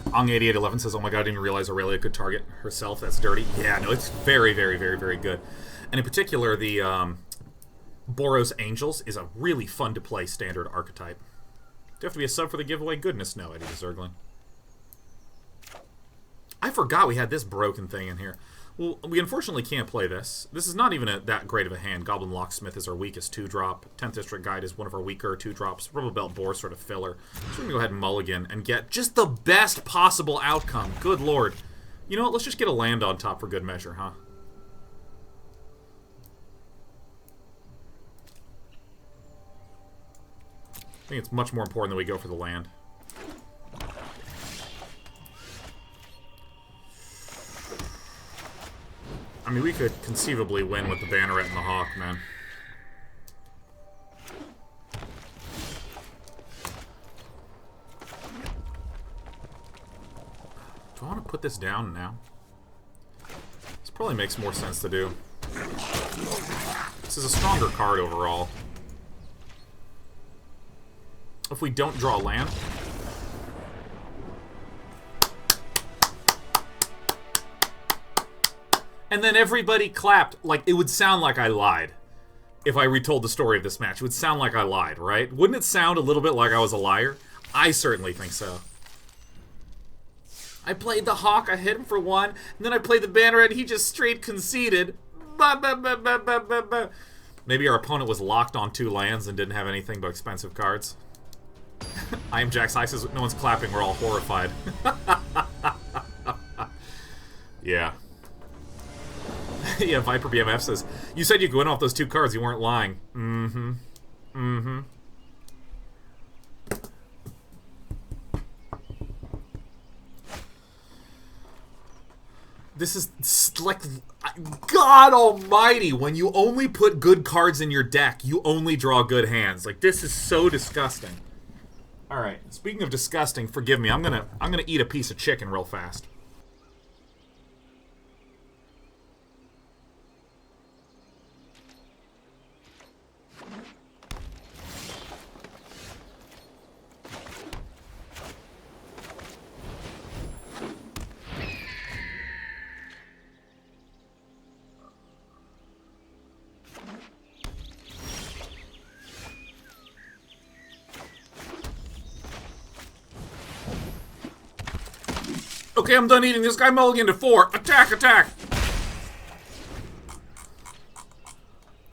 Ong8811 says, "Oh my god, I didn't realize Aurelia could target herself. That's dirty." Yeah, no, it's very, very, very, very good. And in particular, the Boros Angels is a really fun to play standard archetype. Do you have to be a sub for the giveaway? Goodness no, Eddie Zerglin. I forgot we had this broken thing in here. Well, we unfortunately can't play this. This is not even that great of a hand. Goblin Locksmith is our weakest 2-drop. 10th District Guide is one of our weaker 2-drops. Rubber Belt Boar sort of filler. So we're going to go ahead and mulligan and get just the best possible outcome. Good lord. You know what? Let's just get a land on top for good measure, huh? I think it's much more important that we go for the land. I mean, we could conceivably win with the Banneret and the Hawk, man. Do I want to put this down now? This probably makes more sense to do. This is a stronger card overall. If we don't draw land... And then everybody clapped. Like, it would sound like I lied if I retold the story of this match. It would sound like I lied, right? Wouldn't it sound a little bit like I was a liar? I certainly think so. I played the Hawk, I hit him for 1, and then I played the Banneret, and he just straight conceded. Maybe our opponent was locked on 2 lands and didn't have anything but expensive cards. I am Jack's Eye says, no one's clapping, we're all horrified. Yeah. Yeah, Viper BMF says, you said you could win off those 2 cards, you weren't lying. Mm-hmm. Mm-hmm. This is like, God almighty, when you only put good cards in your deck, you only draw good hands. Like, this is so disgusting. Alright, speaking of disgusting, forgive me, I'm gonna eat a piece of chicken real fast. Okay, I'm done eating. This guy mulliganed to 4. Attack, attack!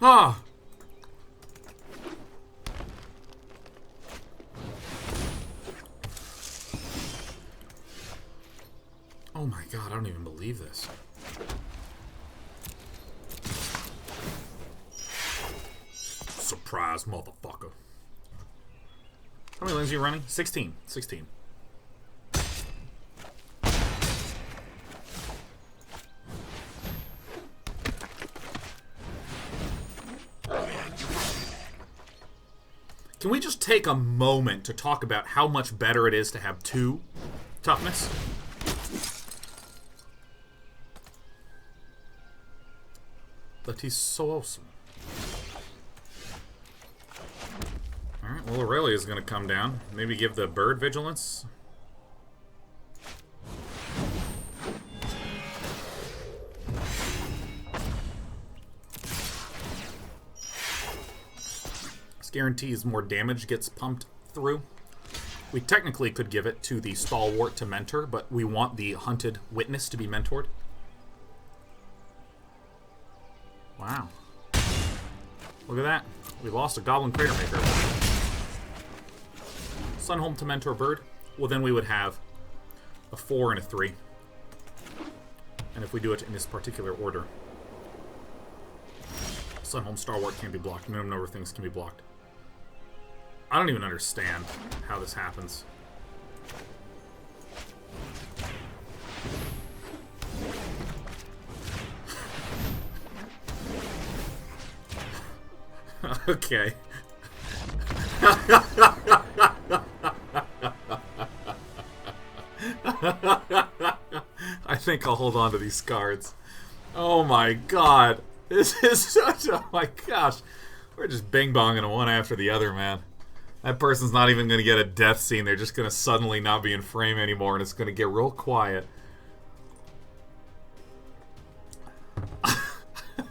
Ah. Oh my god, I don't even believe this. Surprise, motherfucker. How many lanes are you running? 16. 16. Can we just take a moment to talk about how much better it is to have 2 toughness? But he's so awesome. Alright, well, Aurelia's gonna come down. Maybe give the bird vigilance. Guarantees more damage gets pumped through. We technically could give it to the Stalwart to mentor, but we want the Hunted Witness to be mentored. Wow. Look at that. We lost a Goblin Crater Maker. Sunholm to mentor Bird. Well, then we would have a 4 and a 3. And if we do it in this particular order, Sunholm Stalwart can't be blocked. Minimum number of things can be blocked. I don't even understand how this happens. Okay. I think I'll hold on to these cards. Oh my god. This is such a... Oh my gosh. We're just bing-bonging one after the other, man. That person's not even going to get a death scene. They're just going to suddenly not be in frame anymore, and it's going to get real quiet.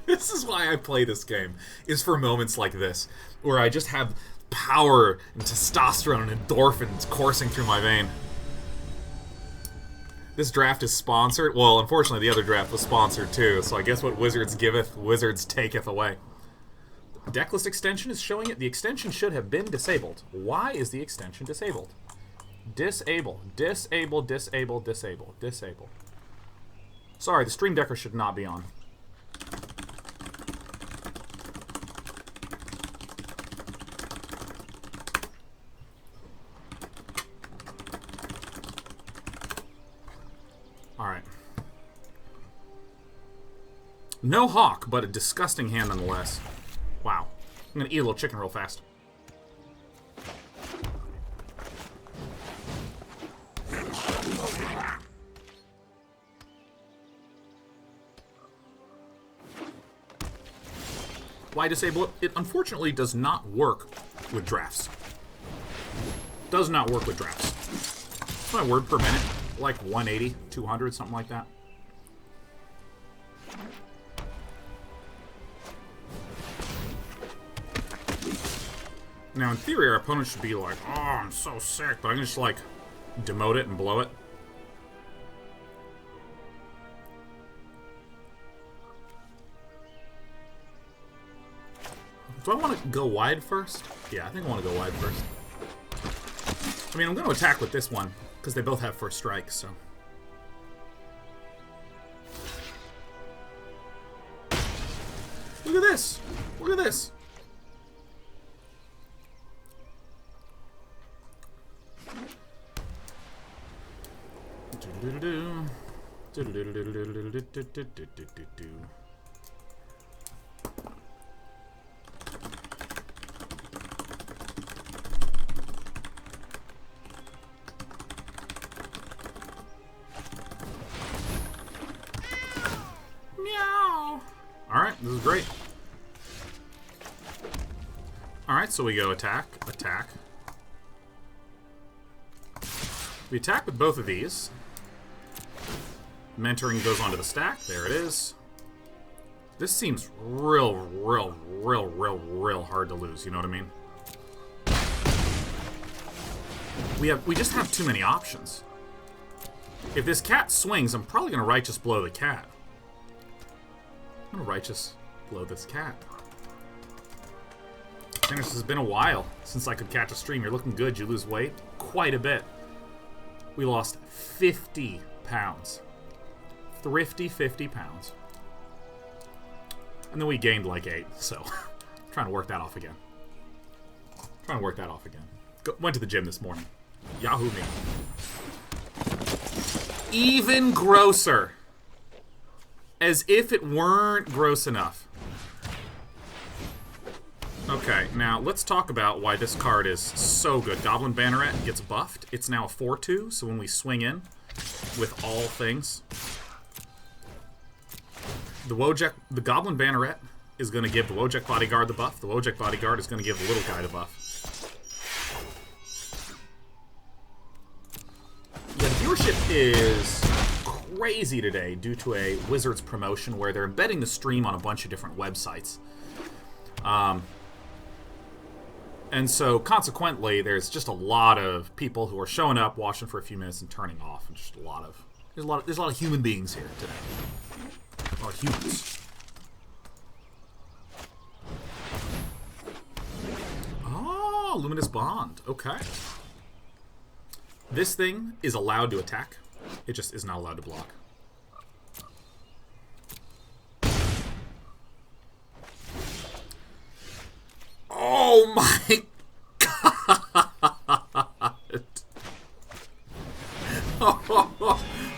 This is why I play this game, is for moments like this, where I just have power and testosterone and endorphins coursing through my vein. This draft is sponsored. Well, unfortunately, the other draft was sponsored too, so I guess what Wizards giveth, Wizards taketh away. Decklist extension is showing it. The extension should have been disabled. Why is the extension disabled? Disable. Disable, disable, disable, disable. Sorry, the Stream Decker should not be on. Alright. No Hawk, but a disgusting hand nonetheless. Wow. I'm gonna eat a little chicken real fast. Why disable it? It unfortunately does not work with drafts. Does not work with drafts. What's my word per minute? Like 180, 200, something like that. Now, in theory, our opponent should be like, oh, I'm so sick, but I can just, like, demote it and blow it. Do I want to go wide first? Yeah, I think I want to go wide first. I mean, I'm going to attack with this one, because they both have first strike, so... Look at this. Look at this. Meow. Alright, this is great. Alright, so we go attack, attack. We attack with both of these. Mentoring goes onto the stack. There it is. This seems real hard to lose, you know what I mean? We just have too many options. If this cat swings, I'm probably going to righteous blow the cat. I'm going to righteous blow this cat. This has been a while since I could catch a stream. You're looking good. You lose weight? Quite a bit. We lost 50 pounds. Thrifty 50 pounds. And then we gained like 8, so trying to work that off again. Went to the gym this morning. Yahoo me. Even grosser. As if it weren't gross enough. Okay, now let's talk about why this card is so good. Goblin Banneret gets buffed. It's now a 4/2, so when we swing in with all things, the Goblin Banneret is going to give the Wojek Bodyguard the buff. The Wojek Bodyguard is going to give the little guy the buff. Yeah, the viewership is crazy today due to a Wizards promotion where they're embedding the stream on a bunch of different websites. And so, consequently, there's just a lot of people who are showing up, watching for a few minutes, and turning off. And just there's a lot of human beings here today. A lot of humans. Oh, Luminous Bond. Okay. This thing is allowed to attack. It just is not allowed to block. Oh my god!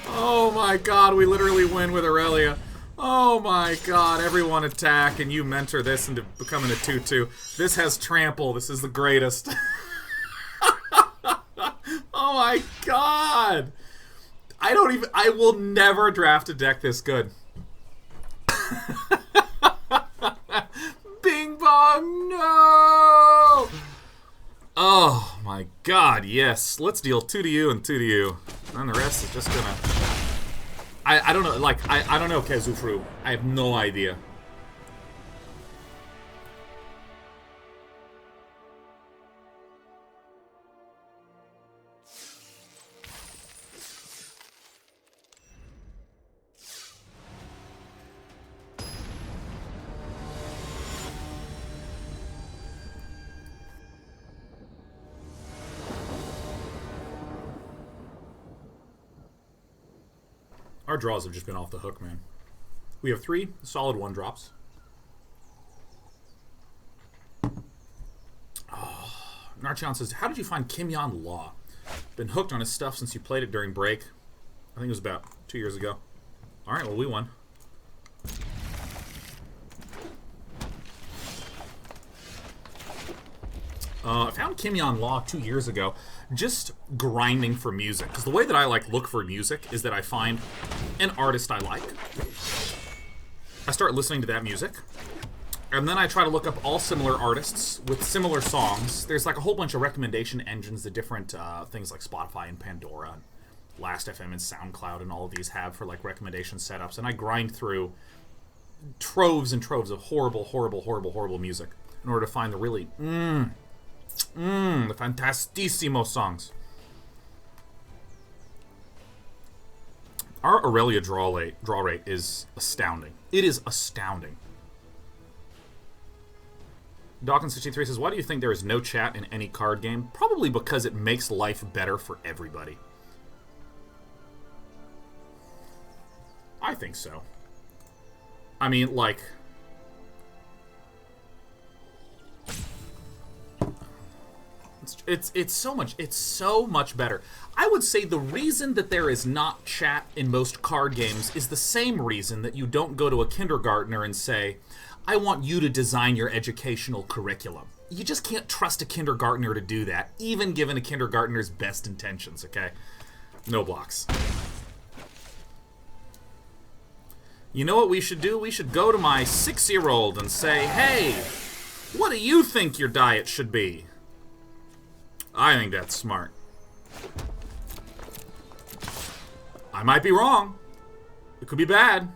Oh my god, we literally win with Aurelia. Oh my god, everyone attack and you mentor this into becoming a 2/2. This has trample, this is the greatest. Oh my god! I will never draft a deck this good. Bing bong, no! Oh my god, yes. Let's deal 2 to you and 2 to you. And the rest is just gonna... I don't know, like, I don't know Kezufru. I have no idea. Our draws have just been off the hook, man. We have 3 solid 1-drops. Oh, Narchan says, how did you find Kimyon Law? Been hooked on his stuff since you played it during break. I think it was about 2 years ago. Alright, well, we won. I found Kimyon Law 2 years ago, just grinding for music. Because the way that I look for music is that I find an artist I like. I start listening to that music. And then I try to look up all similar artists with similar songs. There's like a whole bunch of recommendation engines that different things like Spotify and Pandora and Last.fm and SoundCloud and all of these have for like recommendation setups. And I grind through troves and troves of horrible music in order to find the really... the fantastissimo songs. Our Aurelia draw rate is astounding. It is astounding. Dawkins63 says, why do you think there is no chat in any card game? Probably because it makes life better for everybody. I think so. I mean, like... It's so much better. I would say the reason that there is not chat in most card games is the same reason that you don't go to a kindergartner and say, I want you to design your educational curriculum. You just can't trust a kindergartner to do that, even given a kindergartner's best intentions, okay? No blocks. You know what we should do? We should go to my 6-year-old and say, hey, what do you think your diet should be? I think that's smart. I might be wrong. It could be bad.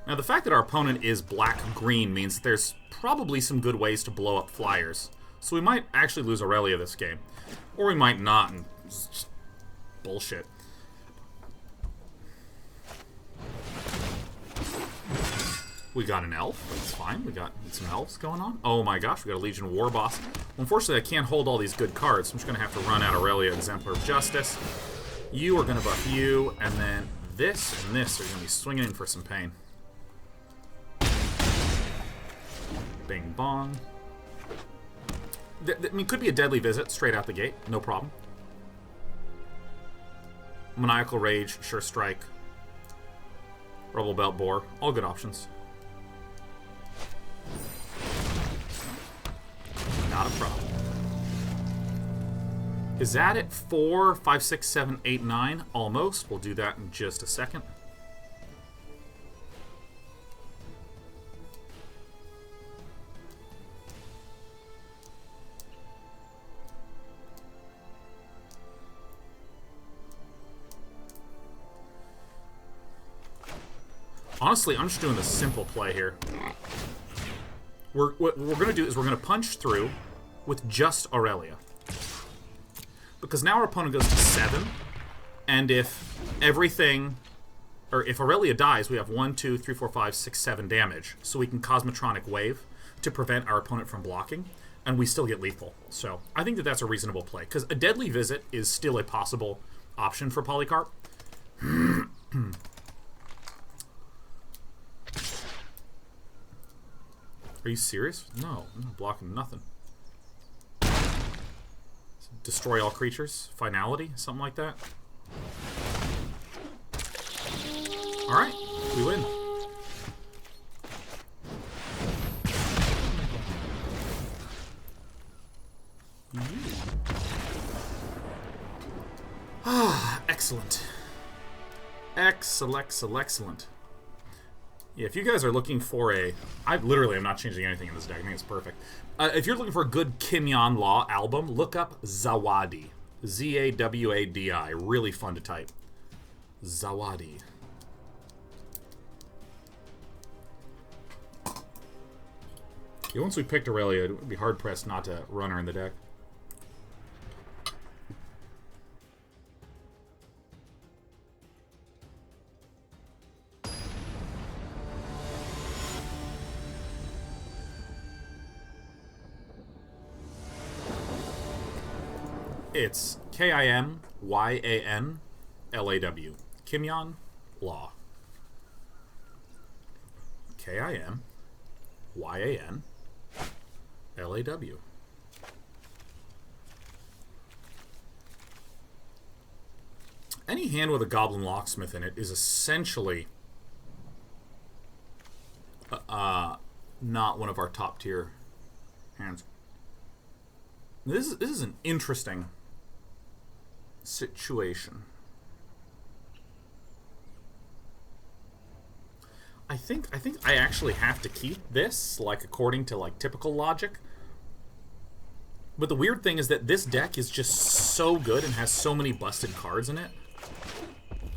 Now, the fact that our opponent is black-green means that there's probably some good ways to blow up flyers. So we might actually lose Aurelia this game. Or we might not, and it's just bullshit. We got an elf. That's fine. We got some elves going on. Oh my gosh, we got a Legion War Boss. Unfortunately, I can't hold all these good cards, so I'm just going to have to run out Aurelia Exemplar of Justice. You are going to buff you, and then this and this are going to be swinging in for some pain. Bing bong. I mean, could be a Deadly Visit straight out the gate. No problem. Maniacal Rage, Sure Strike. Rubble Belt Boar. All good options. Not a problem. Is that it? 4, 5, 6, 7, 8, 9? Almost. We'll do that in just a second. Honestly, I'm just doing a simple play here. What we're going to do is we're going to punch through with just Aurelia. Because now our opponent goes to 7, and if everything... Or if Aurelia dies, we have 1, 2, 3, 4, 5, 6, 7 damage. So we can Cosmotronic Wave to prevent our opponent from blocking, and we still get lethal. So I think that that's a reasonable play. Because a Deadly Visit is still a possible option for Polycarp. Are you serious? No, I'm not blocking nothing. Destroy all creatures? Finality? Something like that? Alright, we win. Ah, excellent. Excellent. Yeah, if you guys are looking for a... I literally am not changing anything in this deck. I think it's perfect. If you're looking for a good Kim Yan Law album, look up Zawadi. Z-A-W-A-D-I. Really fun to type. Zawadi. Yeah, once we picked Aurelia, it would be hard-pressed not to run her in the deck. It's K-I-M-Y-A-N-L-A-W. Kimyan Law. K-I-M-Y-A-N-L-A-W. Any hand with a Goblin Locksmith in it is essentially not one of our top tier hands. This is an interesting situation. I think I actually have to keep this, like, according to, like, typical logic. But the weird thing is that this deck is just so good and has so many busted cards in it.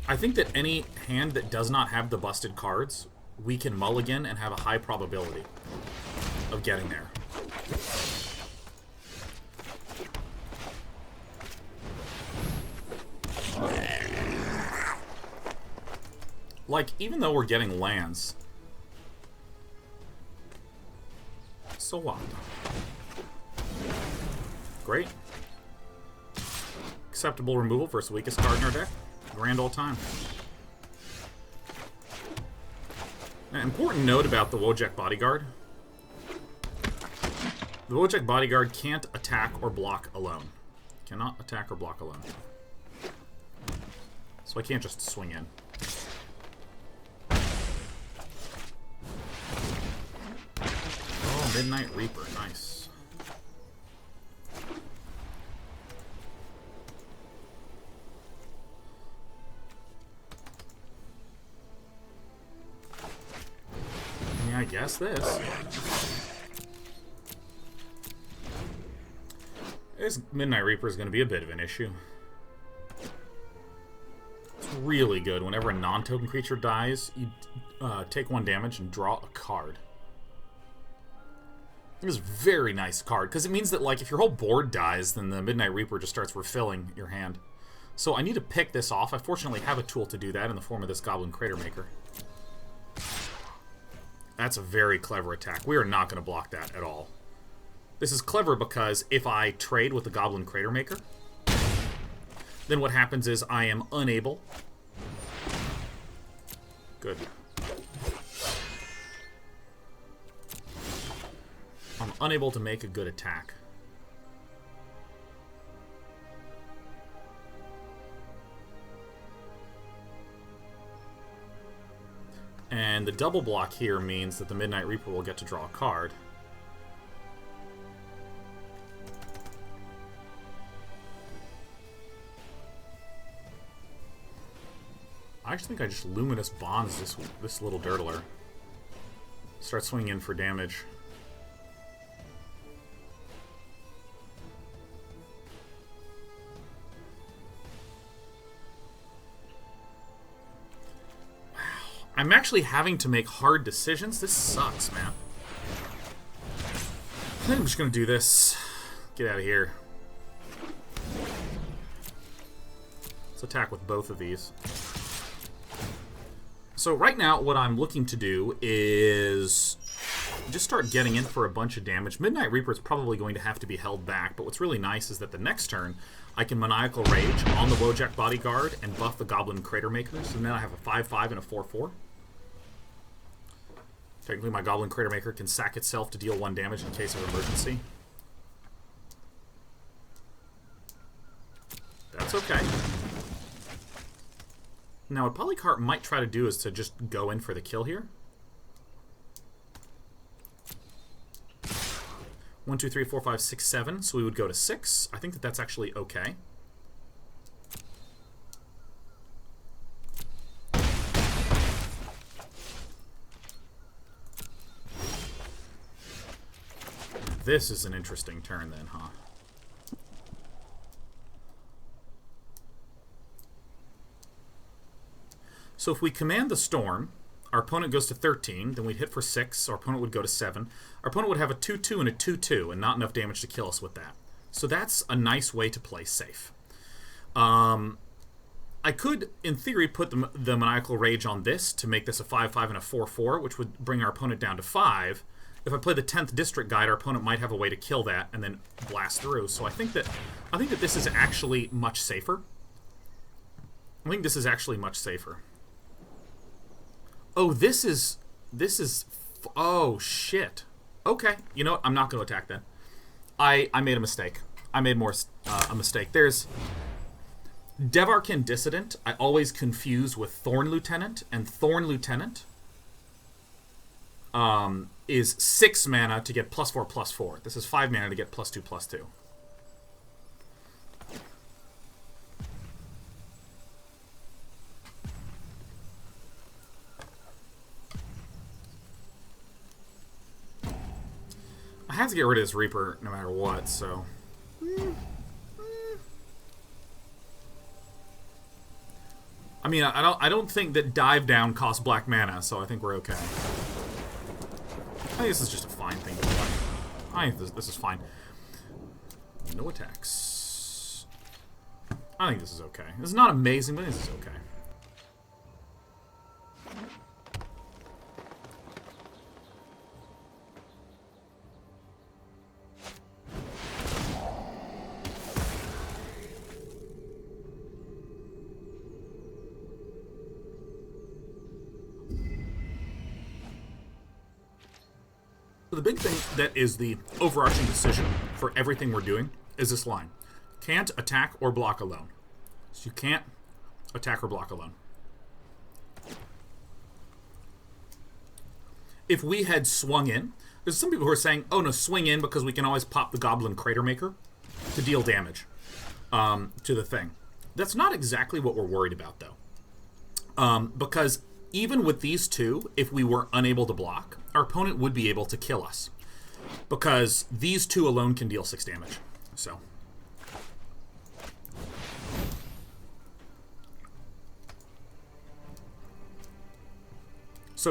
I think that any hand that does not have the busted cards, we can mulligan and have a high probability of getting there. Like, even though we're getting lands, so what? Great. Acceptable removal versus weakest card in our deck. Grand old time. An important note about the Wojak Bodyguard. The Wojak Bodyguard can't attack or block alone. Cannot attack or block alone. So I can't just swing in. Oh, Midnight Reaper. Nice. Yeah, I guess this. This Midnight Reaper is going to be a bit of an issue. It's really good. Whenever a non-token creature dies, you take 1 damage and draw a card. This is a very nice card, because it means that, like, if your whole board dies, then the Midnight Reaper just starts refilling your hand. So I need to pick this off. I fortunately have a tool to do that in the form of this Goblin Crater Maker. That's a very clever attack. We are not going to block that at all. This is clever because if I trade with the Goblin Crater Maker, then what happens is I am unable... Good. I'm unable to make a good attack. And the double block here means that the Midnight Reaper will get to draw a card. I actually think I just Luminous Bonds this little dirtler. Start swinging in for damage. Wow. I'm actually having to make hard decisions. This sucks, man. I think I'm just going to do this. Get out of here. Let's attack with both of these. So right now, what I'm looking to do is just start getting in for a bunch of damage. Midnight Reaper is probably going to have to be held back, but what's really nice is that the next turn, I can Maniacal Rage on the Wojak Bodyguard and buff the Goblin Crater Maker, so now I have a 5/5 and a 4/4. Technically, my Goblin Crater Maker can sack itself to deal 1 damage in case of emergency. That's okay. Now, what Polycarp might try to do is to just go in for the kill here. 1, 2, 3, 4, 5, 6, 7. So we would go to 6. I think that that's actually okay. This is an interesting turn then, huh? So if we command the Storm, our opponent goes to 13, then we'd hit for 6, our opponent would go to 7. Our opponent would have a 2/2 and a 2/2, and not enough damage to kill us with that. So that's a nice way to play safe. I could, in theory, put the Maniacal Rage on this to make this a 5/5 and a 4/4, which would bring our opponent down to 5. If I play the 10th District Guide, our opponent might have a way to kill that and then blast through. So I think that this is actually much safer. Oh, this is... Oh, shit. Okay. You know what? I'm not going to attack then. I made a mistake. I made a mistake. There's... Devarkin Dissident, I always confuse with Thorn Lieutenant, and Thorn Lieutenant is 6 mana to get +4/+4. This is 5 mana to get +2/+2. I have to get rid of this Reaper no matter what, so... I mean, I don't think that Dive Down costs black mana, so I think we're okay. I think this is just a fine thing to play. I think this is fine. No attacks. I think this is okay. This is not amazing, but this is okay. The big thing that is the overarching decision for everything we're doing is this line. Can't attack or block alone. So you can't attack or block alone. If we had swung in, there's some people who are saying, oh no, swing in because we can always pop the Goblin Crater Maker to deal damage to the thing. That's not exactly what we're worried about, though. Because even with these two, if we were unable to block, our opponent would be able to kill us. Because these two alone can deal 6 damage. So,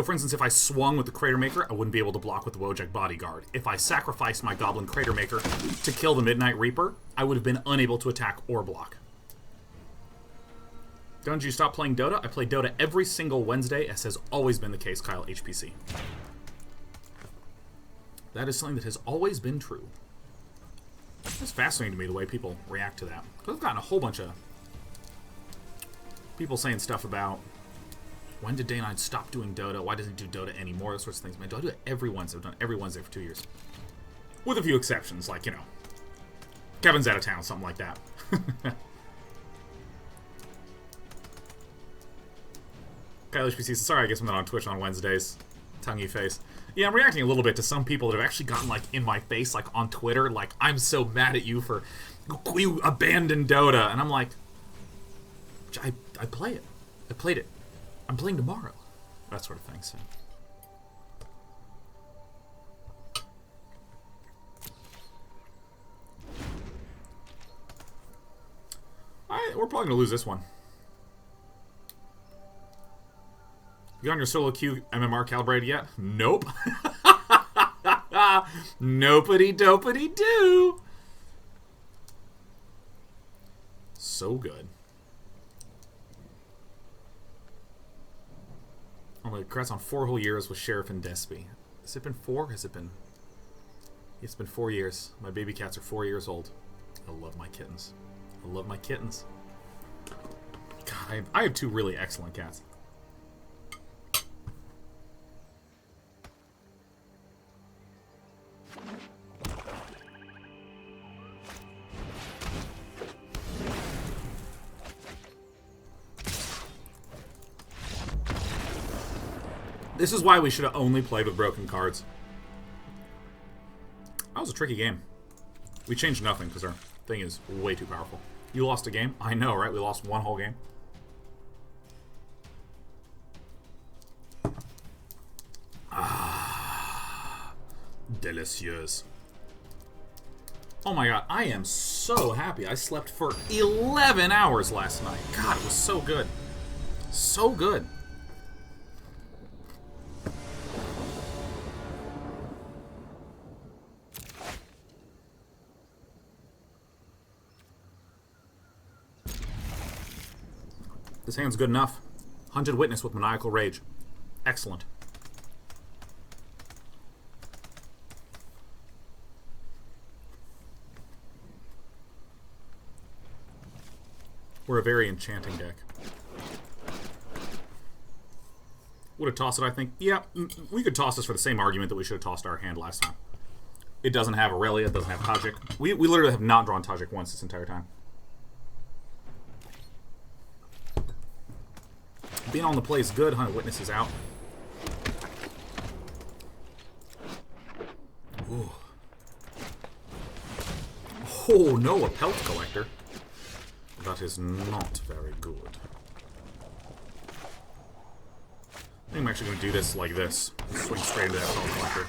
for instance, if I swung with the Crater Maker, I wouldn't be able to block with the Wojak Bodyguard. If I sacrificed my Goblin Crater Maker to kill the Midnight Reaper, I would have been unable to attack or block. Don't you stop playing Dota? I play Dota every single Wednesday, as has always been the case, Kyle HPC. That is something that has always been true. It's fascinating to me the way people react to that. I've gotten a whole bunch of people saying stuff about, when did Day9 stop doing Dota? Why doesn't he do Dota anymore? Those sorts of things. Man, I do it every Wednesday. I've done it every Wednesday for 2 years. With a few exceptions, like, you know, Kevin's out of town, something like that. Kyle HPC says, sorry, I guess I'm not on Twitch on Wednesdays. Tonguey face. Yeah, I'm reacting a little bit to some people that have actually gotten, like, in my face, like, on Twitter, like, I'm so mad at you for, you abandoned Dota. And I'm like, I play it. I played it. I'm playing tomorrow. That sort of thing, so. Alright, we're probably going to lose this one. You got on your solo queue MMR calibrated yet? Nope. Nopity dopity do. So good. Oh my, congrats on 4 whole years with Sheriff and Despy. Has it been 4? Has it been? It's been 4 years. My baby cats are 4 years old. I love my kittens. I love my kittens. God, I have 2 really excellent cats. This is why we should have only played with broken cards. That was a tricky game. We changed nothing because our thing is way too powerful. You lost a game? I know, right? We lost 1 whole game. Ah, delicious. Oh my god, I am so happy. I slept for 11 hours last night. God, it was so good. So good. This hand's good enough. Hunted Witness with Maniacal Rage. Excellent. We're a very enchanting deck. Would have tossed it, I think. Yeah, we could toss this for the same argument that we should have tossed our hand last time. It doesn't have Aurelia, it doesn't have Tajik. We literally have not drawn Tajik once this entire time. Being on the play is good. Hunted Witness is out. Ooh. Oh no, a Pelt Collector. That is not very good. I think I'm actually going to do this like this. Swing straight into that Pelt Collector.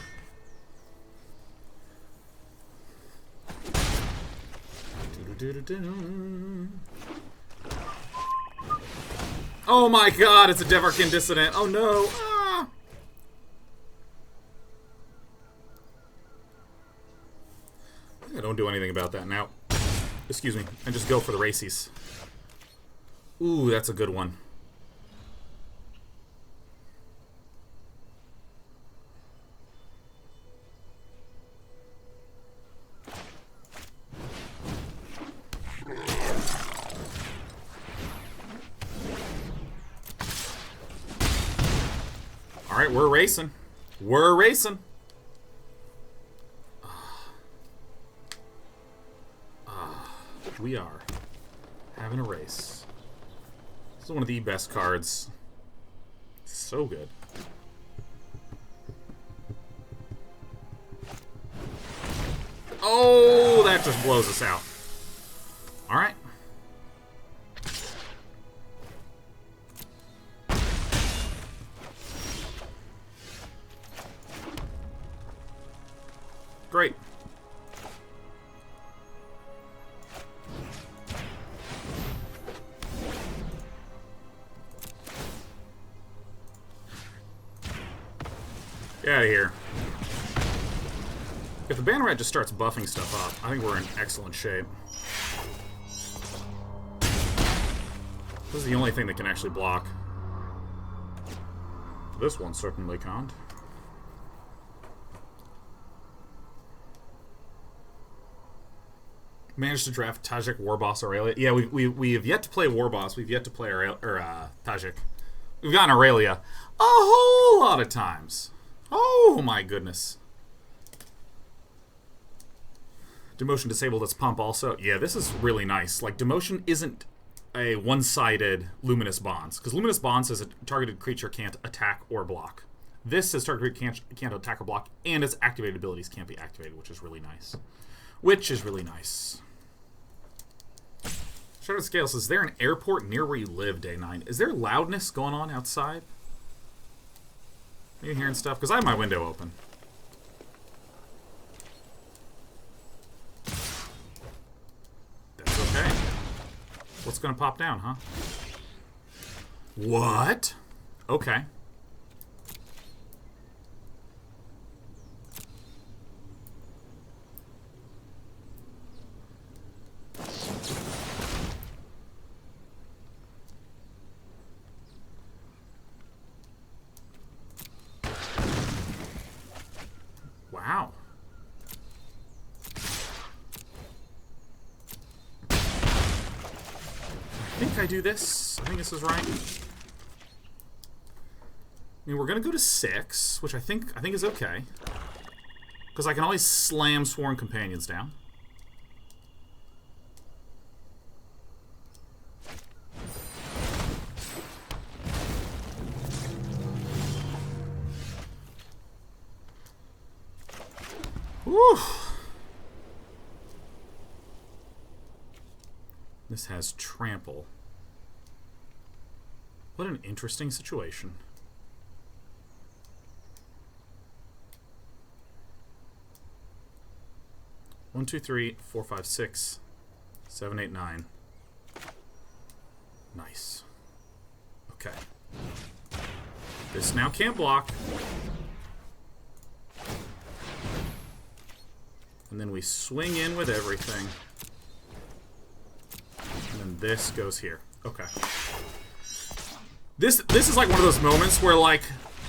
Oh my god, it's a Devarkin Dissident. Oh no. Ah. I don't do anything about that now. Excuse me. I just go for the races. Ooh, that's a good one. Alright, we're racing. We're racing. we are having a race. This is one of the best cards. So good. Oh, that just blows us out. All right. Great. Get out of here. If the Banner Rat just starts buffing stuff up, I think we're in excellent shape. This is the only thing that can actually block. This one certainly can't. Managed to draft Tajik, Warboss, Aurelia. Yeah, we have yet to play Warboss. We've yet to play Tajik. We've gotten Aurelia a whole lot of times. Oh my goodness. Demotion disabled its pump also. Yeah, this is really nice. Like, Demotion isn't a one-sided Luminous Bonds, because Luminous Bonds says a targeted creature can't attack or block. This says targeted creature can't attack or block, and its activated abilities can't be activated, which is really nice. Which is really nice. Shadow Scale says, is there an airport near where you live, Day 9? Is there loudness going on outside? Are you hearing stuff? Because I have my window open. That's okay. What's going to pop down, huh? What? Okay. Wow. I think I do this. I think this is right. I mean, we're gonna go to 6, which I think is okay, because I can always slam Sworn Companions down. Whew. This has Trample. What an interesting situation. One, two, three, four, five, six, 7, 8, 9. Nice. Okay. This now can't block. And then we swing in with everything. And then this goes here. Okay. This is like one of those moments where, like,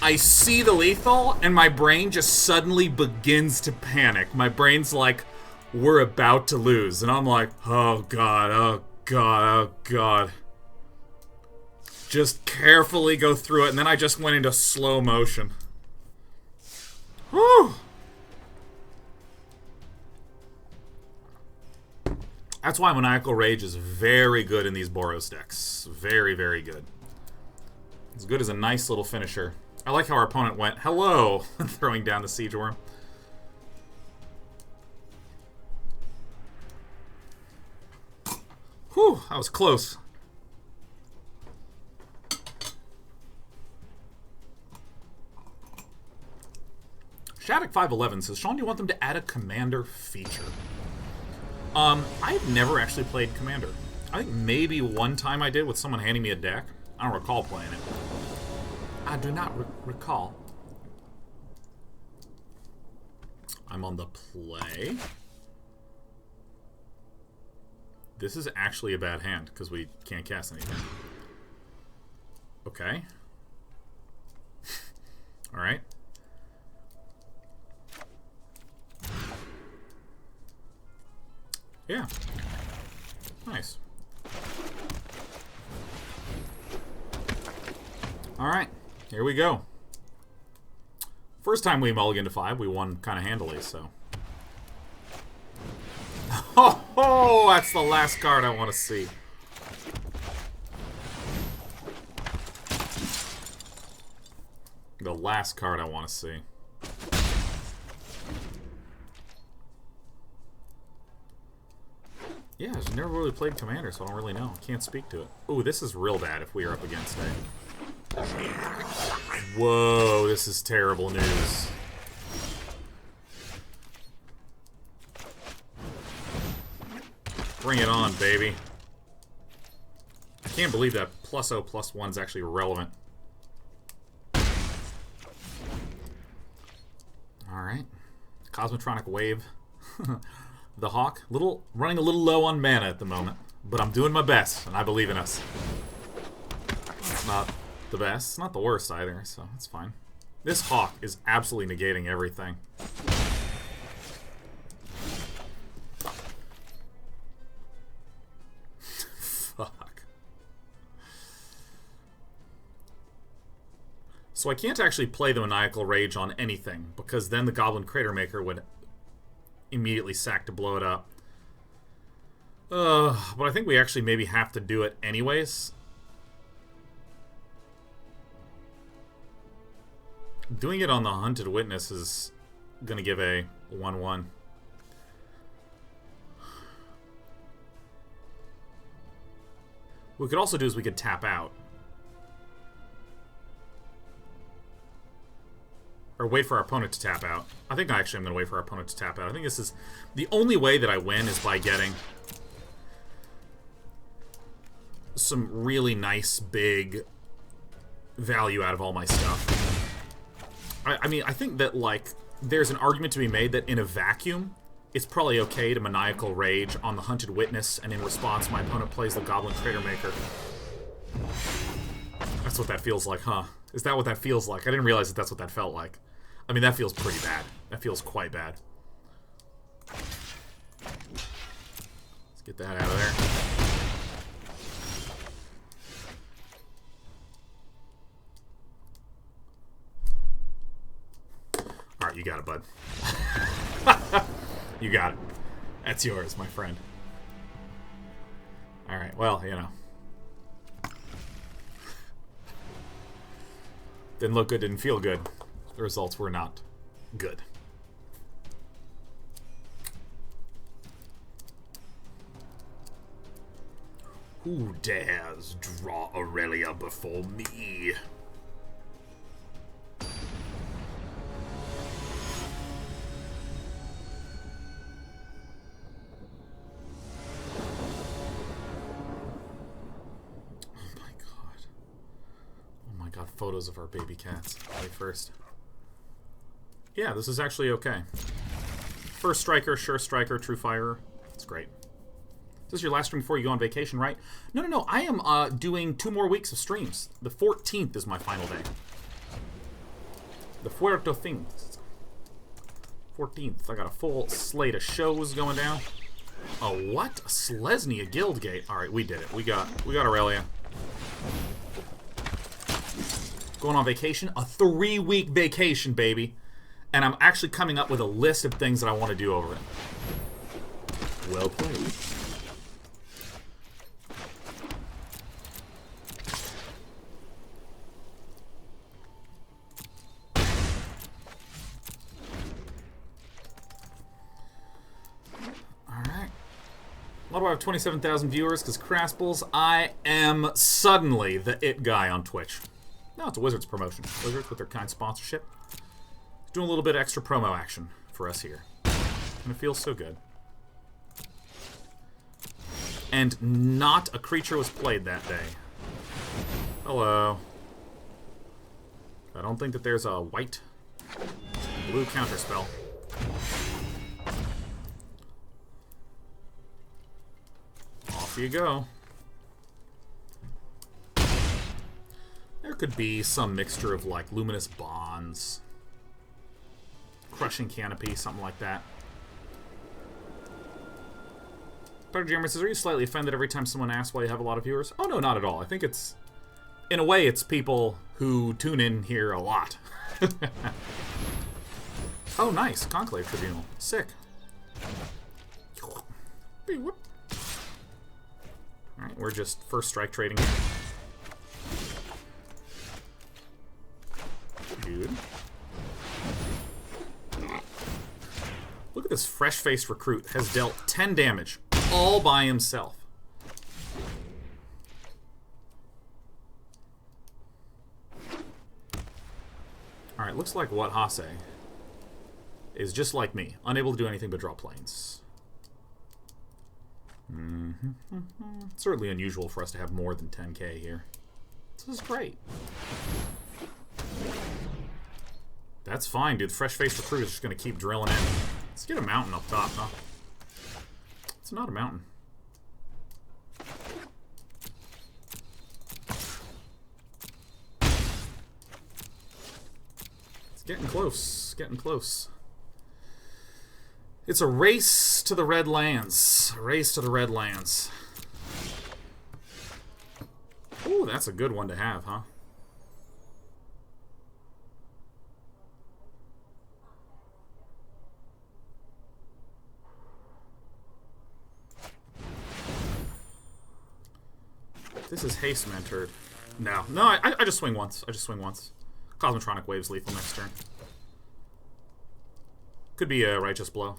I see the lethal and my brain just suddenly begins to panic. My brain's like, we're about to lose. And I'm like, oh god, oh god, oh god. Just carefully go through it, and then I just went into slow motion. Whew! That's why Maniacal Rage is very good in these Boros decks. Very, very good. As good as a nice little finisher. I like how our opponent went, hello, throwing down the Siege Worm. Whew, that was close. Shattuck511 says, Sean, do you want them to add a Commander feature? I've never actually played Commander. I think maybe one time I did with someone handing me a deck. I don't recall playing it. I do not recall. I'm on the play. This is actually a bad hand, because we can't cast anything. Okay. Alright. Yeah. Nice. Alright, here we go. First time we mulliganed to 5, we won kind of handily, so. Oh, that's the last card I want to see. The last card I want to see. Yeah, I've never really played Commander, so I don't really know. I can't speak to it. Ooh, this is real bad if we are up against a... Whoa, this is terrible news. Bring it on, baby. I can't believe that +0/+1's actually relevant. Alright. Cosmotronic Wave. The Hawk. Running a little low on mana at the moment. But I'm doing my best, and I believe in us. It's not the best. It's not the worst either, so it's fine. This Hawk is absolutely negating everything. Fuck. So I can't actually play the Maniacal Rage on anything, because then the Goblin Crater Maker would immediately sack to blow it up. But I think we actually maybe have to do it anyways. Doing it on the Hunted Witness is going to give a 1/1. What we could also do is we could tap out. Or wait for our opponent to tap out. I think actually I'm going to wait for our opponent to tap out. I think this is... The only way that I win is by getting some really nice, big value out of all my stuff. I mean, I think that, like, there's an argument to be made that in a vacuum, it's probably okay to Maniacal Rage on the Hunted Witness, and in response, my opponent plays the Goblin Crater Maker. That's what that feels like, huh? Is that what that feels like? I didn't realize that that's what that felt like. I mean, that feels pretty bad. That feels quite bad. Let's get that out of there. Alright, you got it, bud. You got it. That's yours, my friend. Alright, well, you know. Didn't look good, didn't feel good. The results were not good. Who dares draw Aurelia before me? Photos of our baby cats. Wait first. Yeah, this is actually okay. First striker, sure striker, true fire. It's great. This is your last stream before you go on vacation, right? No, no, no. I am doing 2 more weeks of streams. The 14th is my final day. The Fuerto things. 14th. I got a full slate of shows going down. Oh, what? A Selesnya Guildgate. Alright, we did it. We got Aurelia. Going on vacation. A 3-week vacation, baby. And I'm actually coming up with a list of things that I want to do over it. Well played. Alright. Why do I have 27,000 viewers? Because Crasples, I am suddenly the it guy on Twitch. No, it's a Wizards promotion. Wizards with their kind sponsorship. Doing a little bit of extra promo action for us here. And it feels so good. And not a creature was played that day. Hello. I don't think that there's a white blue counterspell. Off you go. There could be some mixture of, like, Luminous Bonds, Crushing Canopy, something like that. Dr. Jeremy says, are you slightly offended every time someone asks why you have a lot of viewers? Oh, no, not at all. I think it's, in a way, it's people who tune in here a lot. Oh, nice. Conclave Tribunal. Sick. Whoopie whoop. Alright, we're just first strike trading. Dude. Look at this fresh-faced recruit. Has dealt 10 damage all by himself. Alright, looks like what Hase is just like me. Unable to do anything but draw planes. Certainly unusual for us to have more than 10k here. This is great. That's fine, dude. The fresh-faced recruit is just going to keep drilling in. Let's get a mountain up top, huh? It's not a mountain. It's getting close. Getting close. It's a race to the red lands. A race to the red lands. Ooh, that's a good one to have, huh? This is haste mentored. No, I just swing once. I just swing once. Cosmotronic Wave's lethal next turn. Could be a righteous blow.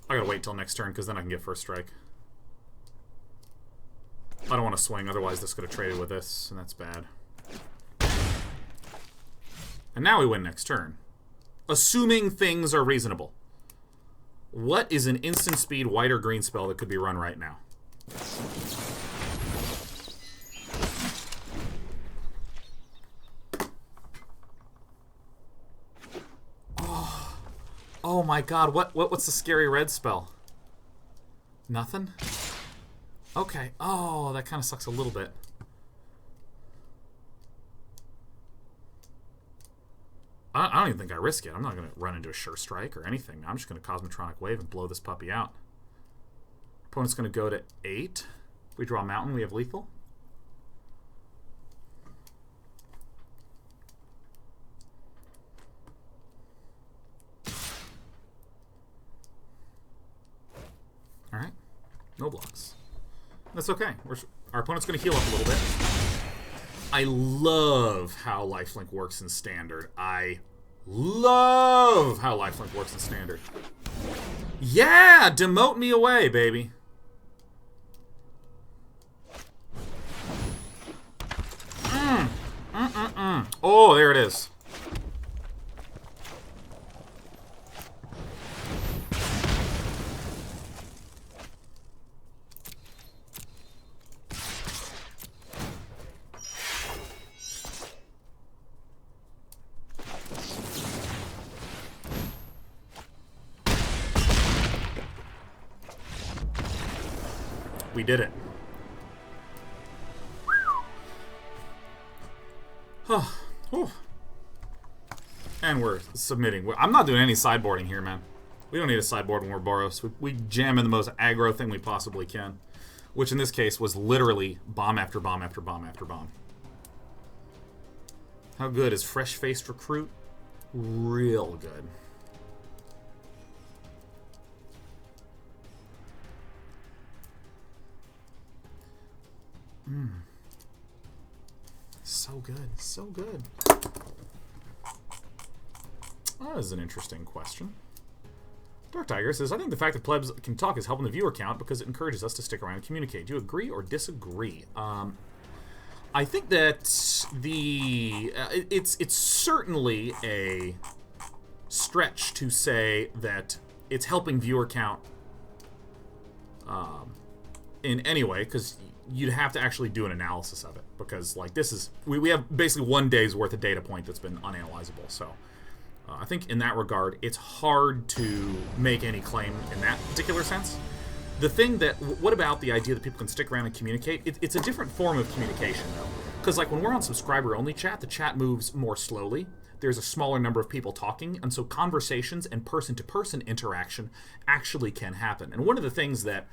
I gotta wait till next turn because then I can get first strike. I don't want to swing, otherwise this could have traded with this, and that's bad. And now we win next turn. Assuming things are reasonable. What is an instant speed white or green spell that could be run right now? Oh my god, what's the scary red spell? Nothing? Okay. Oh, that kind of sucks a little bit. I don't even think I risk it. I'm not going to run into a sure strike or anything. I'm just going to Cosmotronic Wave and blow this puppy out. Opponent's going to go to 8. We draw a mountain, we have lethal. Alright. No blocks. That's okay. Our opponent's going to heal up a little bit. I love how lifelink works in Standard. I love how lifelink works in Standard. Yeah! Demote me away, baby. Oh, there it is. We did it. And we're submitting. I'm not doing any sideboarding here, man. We don't need a sideboard when we're Boros. We jam in the most aggro thing we possibly can. Which in this case was literally bomb after bomb after bomb after bomb. How good is Fresh-Faced Recruit? Real good. So good. So good. That is an interesting question. Dark Tiger says, I think the fact that plebs can talk is helping the viewer count because it encourages us to stick around and communicate. Do you agree or disagree? I think that it's certainly a stretch to say that it's helping viewer count in any way, because you'd have to actually do an analysis of it, because like this is we have basically 1 day's worth of data point that's been unanalyzable. So I think in that regard it's hard to make any claim in that particular sense. The thing that what about the idea that people can stick around and communicate? It's a different form of communication though, because like when we're on subscriber only chat, the chat moves more slowly. There's a smaller number of people talking, and so conversations and person-to-person interaction actually can happen. And one of the things that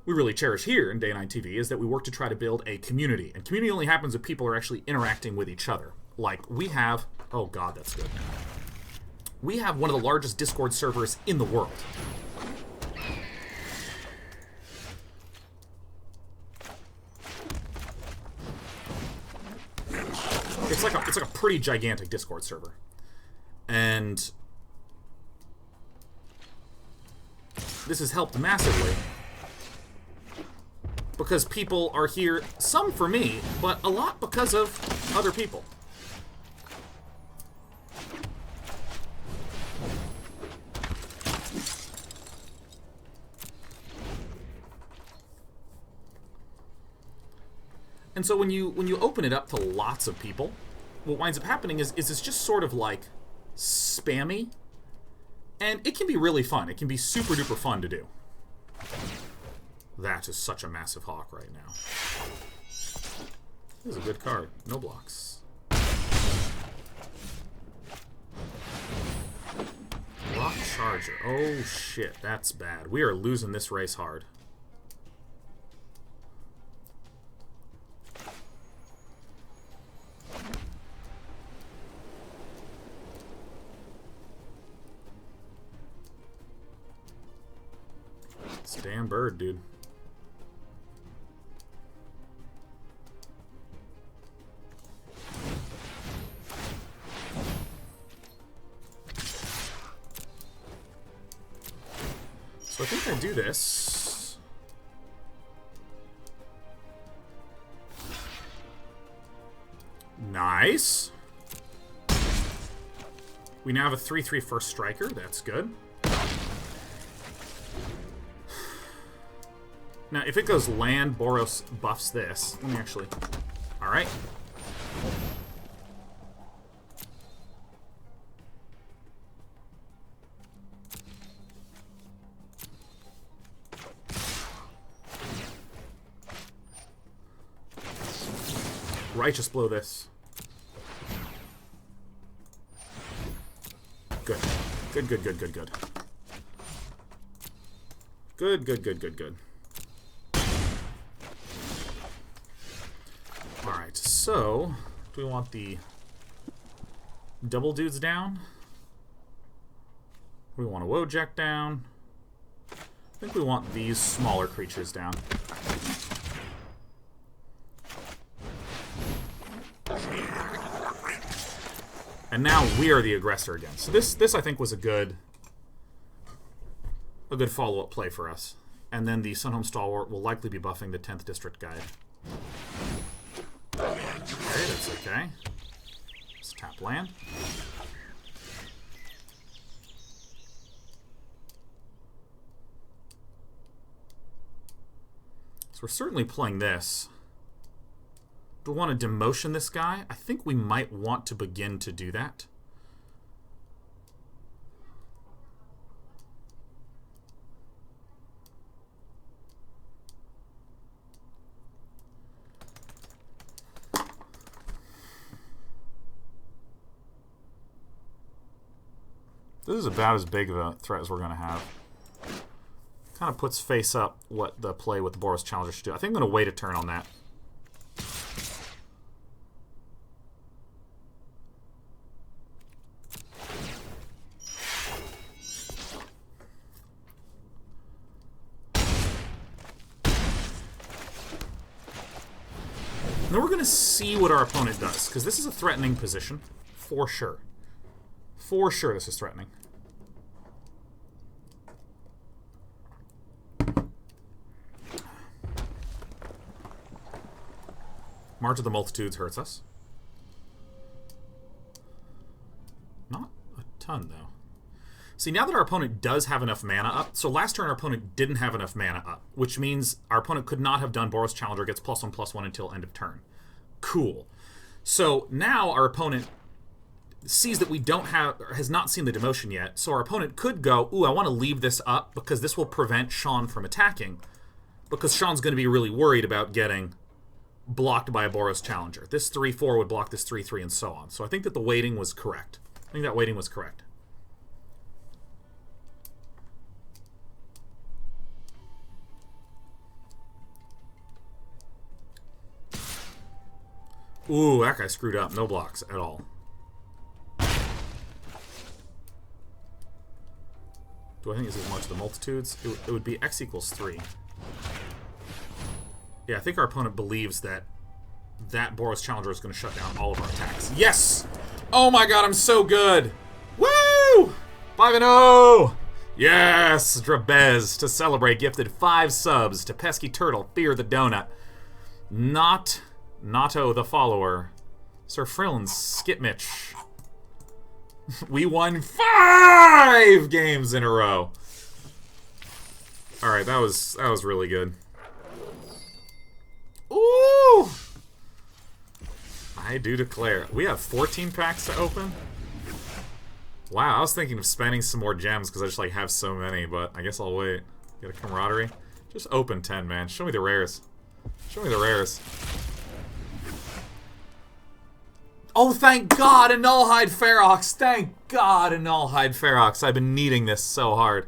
we really cherish here in Day 9 TV is that we work to try to build a community. And community only happens if people are actually interacting with each other. Like we have... Oh god, that's good. we have one of the largest Discord servers in the world. It's like a pretty gigantic Discord server. And this has helped massively because people are here, some for me, but a lot because of other people. And so when you open it up to lots of people, what winds up happening is it's just sort of like spammy, and it can be really fun. It can be super duper fun to do. That is such a massive hawk right now. This is a good card. No blocks. Rock Charger. Oh shit, that's bad. We are losing this race hard. Damn bird, dude. So I think I do this. Nice. We now have a 3/3 first striker. That's good. Now, if it goes land, Boros buffs this. Let me actually... Alright. Righteous blow this. Good. Good, good, good, good, good. Good, good, good, good, good. Alright, so, do we want the double dudes down? We want a Wojak down. I think we want these smaller creatures down. And now we are the aggressor again. So this I think was a good follow-up play for us. And then the Sunhome Stalwart will likely be buffing the 10th District Guide. Okay, that's okay. Let's tap land. So we're certainly playing this. Do we want to demotion this guy? I think we might want to begin to do that. This is about as big of a threat as we're going to have. Kind of puts face up what the play with the Boros Challenger should do. I think I'm going to wait a turn on that. And then we're going to see what our opponent does, because this is a threatening position, for sure. For sure this is threatening. March of the Multitudes hurts us. Not a ton, though. See, now that our opponent does have enough mana up, so last turn our opponent didn't have enough mana up, which means our opponent could not have done Boros Challenger gets +1/+1 until end of turn. Cool. So now our opponent sees that we don't have, or has not seen the demotion yet, so our opponent could go, ooh, I want to leave this up because this will prevent Sean from attacking, because Sean's going to be really worried about getting blocked by a Boros Challenger. This 3/4 would block this 3/3 and so on. So I think that the weighting was correct. I think that weighting was correct. Ooh, that guy screwed up. No blocks at all. Do I think it's as much the multitudes? It would be X equals 3. Yeah, I think our opponent believes that that Boros Challenger is going to shut down all of our attacks. Yes! Oh my god, I'm so good! Woo! 5-0! Yes! Drabez, to celebrate, gifted 5 subs to Pesky Turtle, Fear the Donut. Not Nato the Follower. Sir Frillens, Skipmitch. We won 5 games in a row. Alright, that was really good. Ooh! I do declare. We have 14 packs to open? Wow, I was thinking of spending some more gems because I just like have so many, but I guess I'll wait. Get a camaraderie. Just open 10, man. Show me the rares. Show me the rares. Oh, thank God, a Nullhide Ferox. Thank God, a Nullhide Ferox. I've been needing this so hard.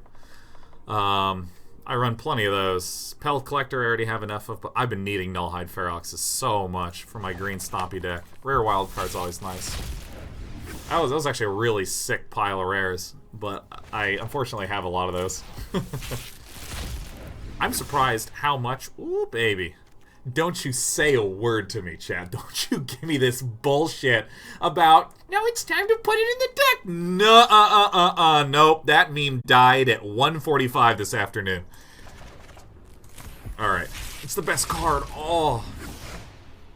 I run plenty of those. Pelt Collector I already have enough of, but I've been needing Nullhide Feroxes so much for my green Stompy deck. Rare wild card's always nice. That was actually a really sick pile of rares, but I unfortunately have a lot of those. I'm surprised how much... Ooh, baby. Don't you say a word to me, Chad. Don't you give me this bullshit about, no, it's time to put it in the deck. No, nope. That meme died at 1:45 this afternoon. Alright. It's the best card. Oh.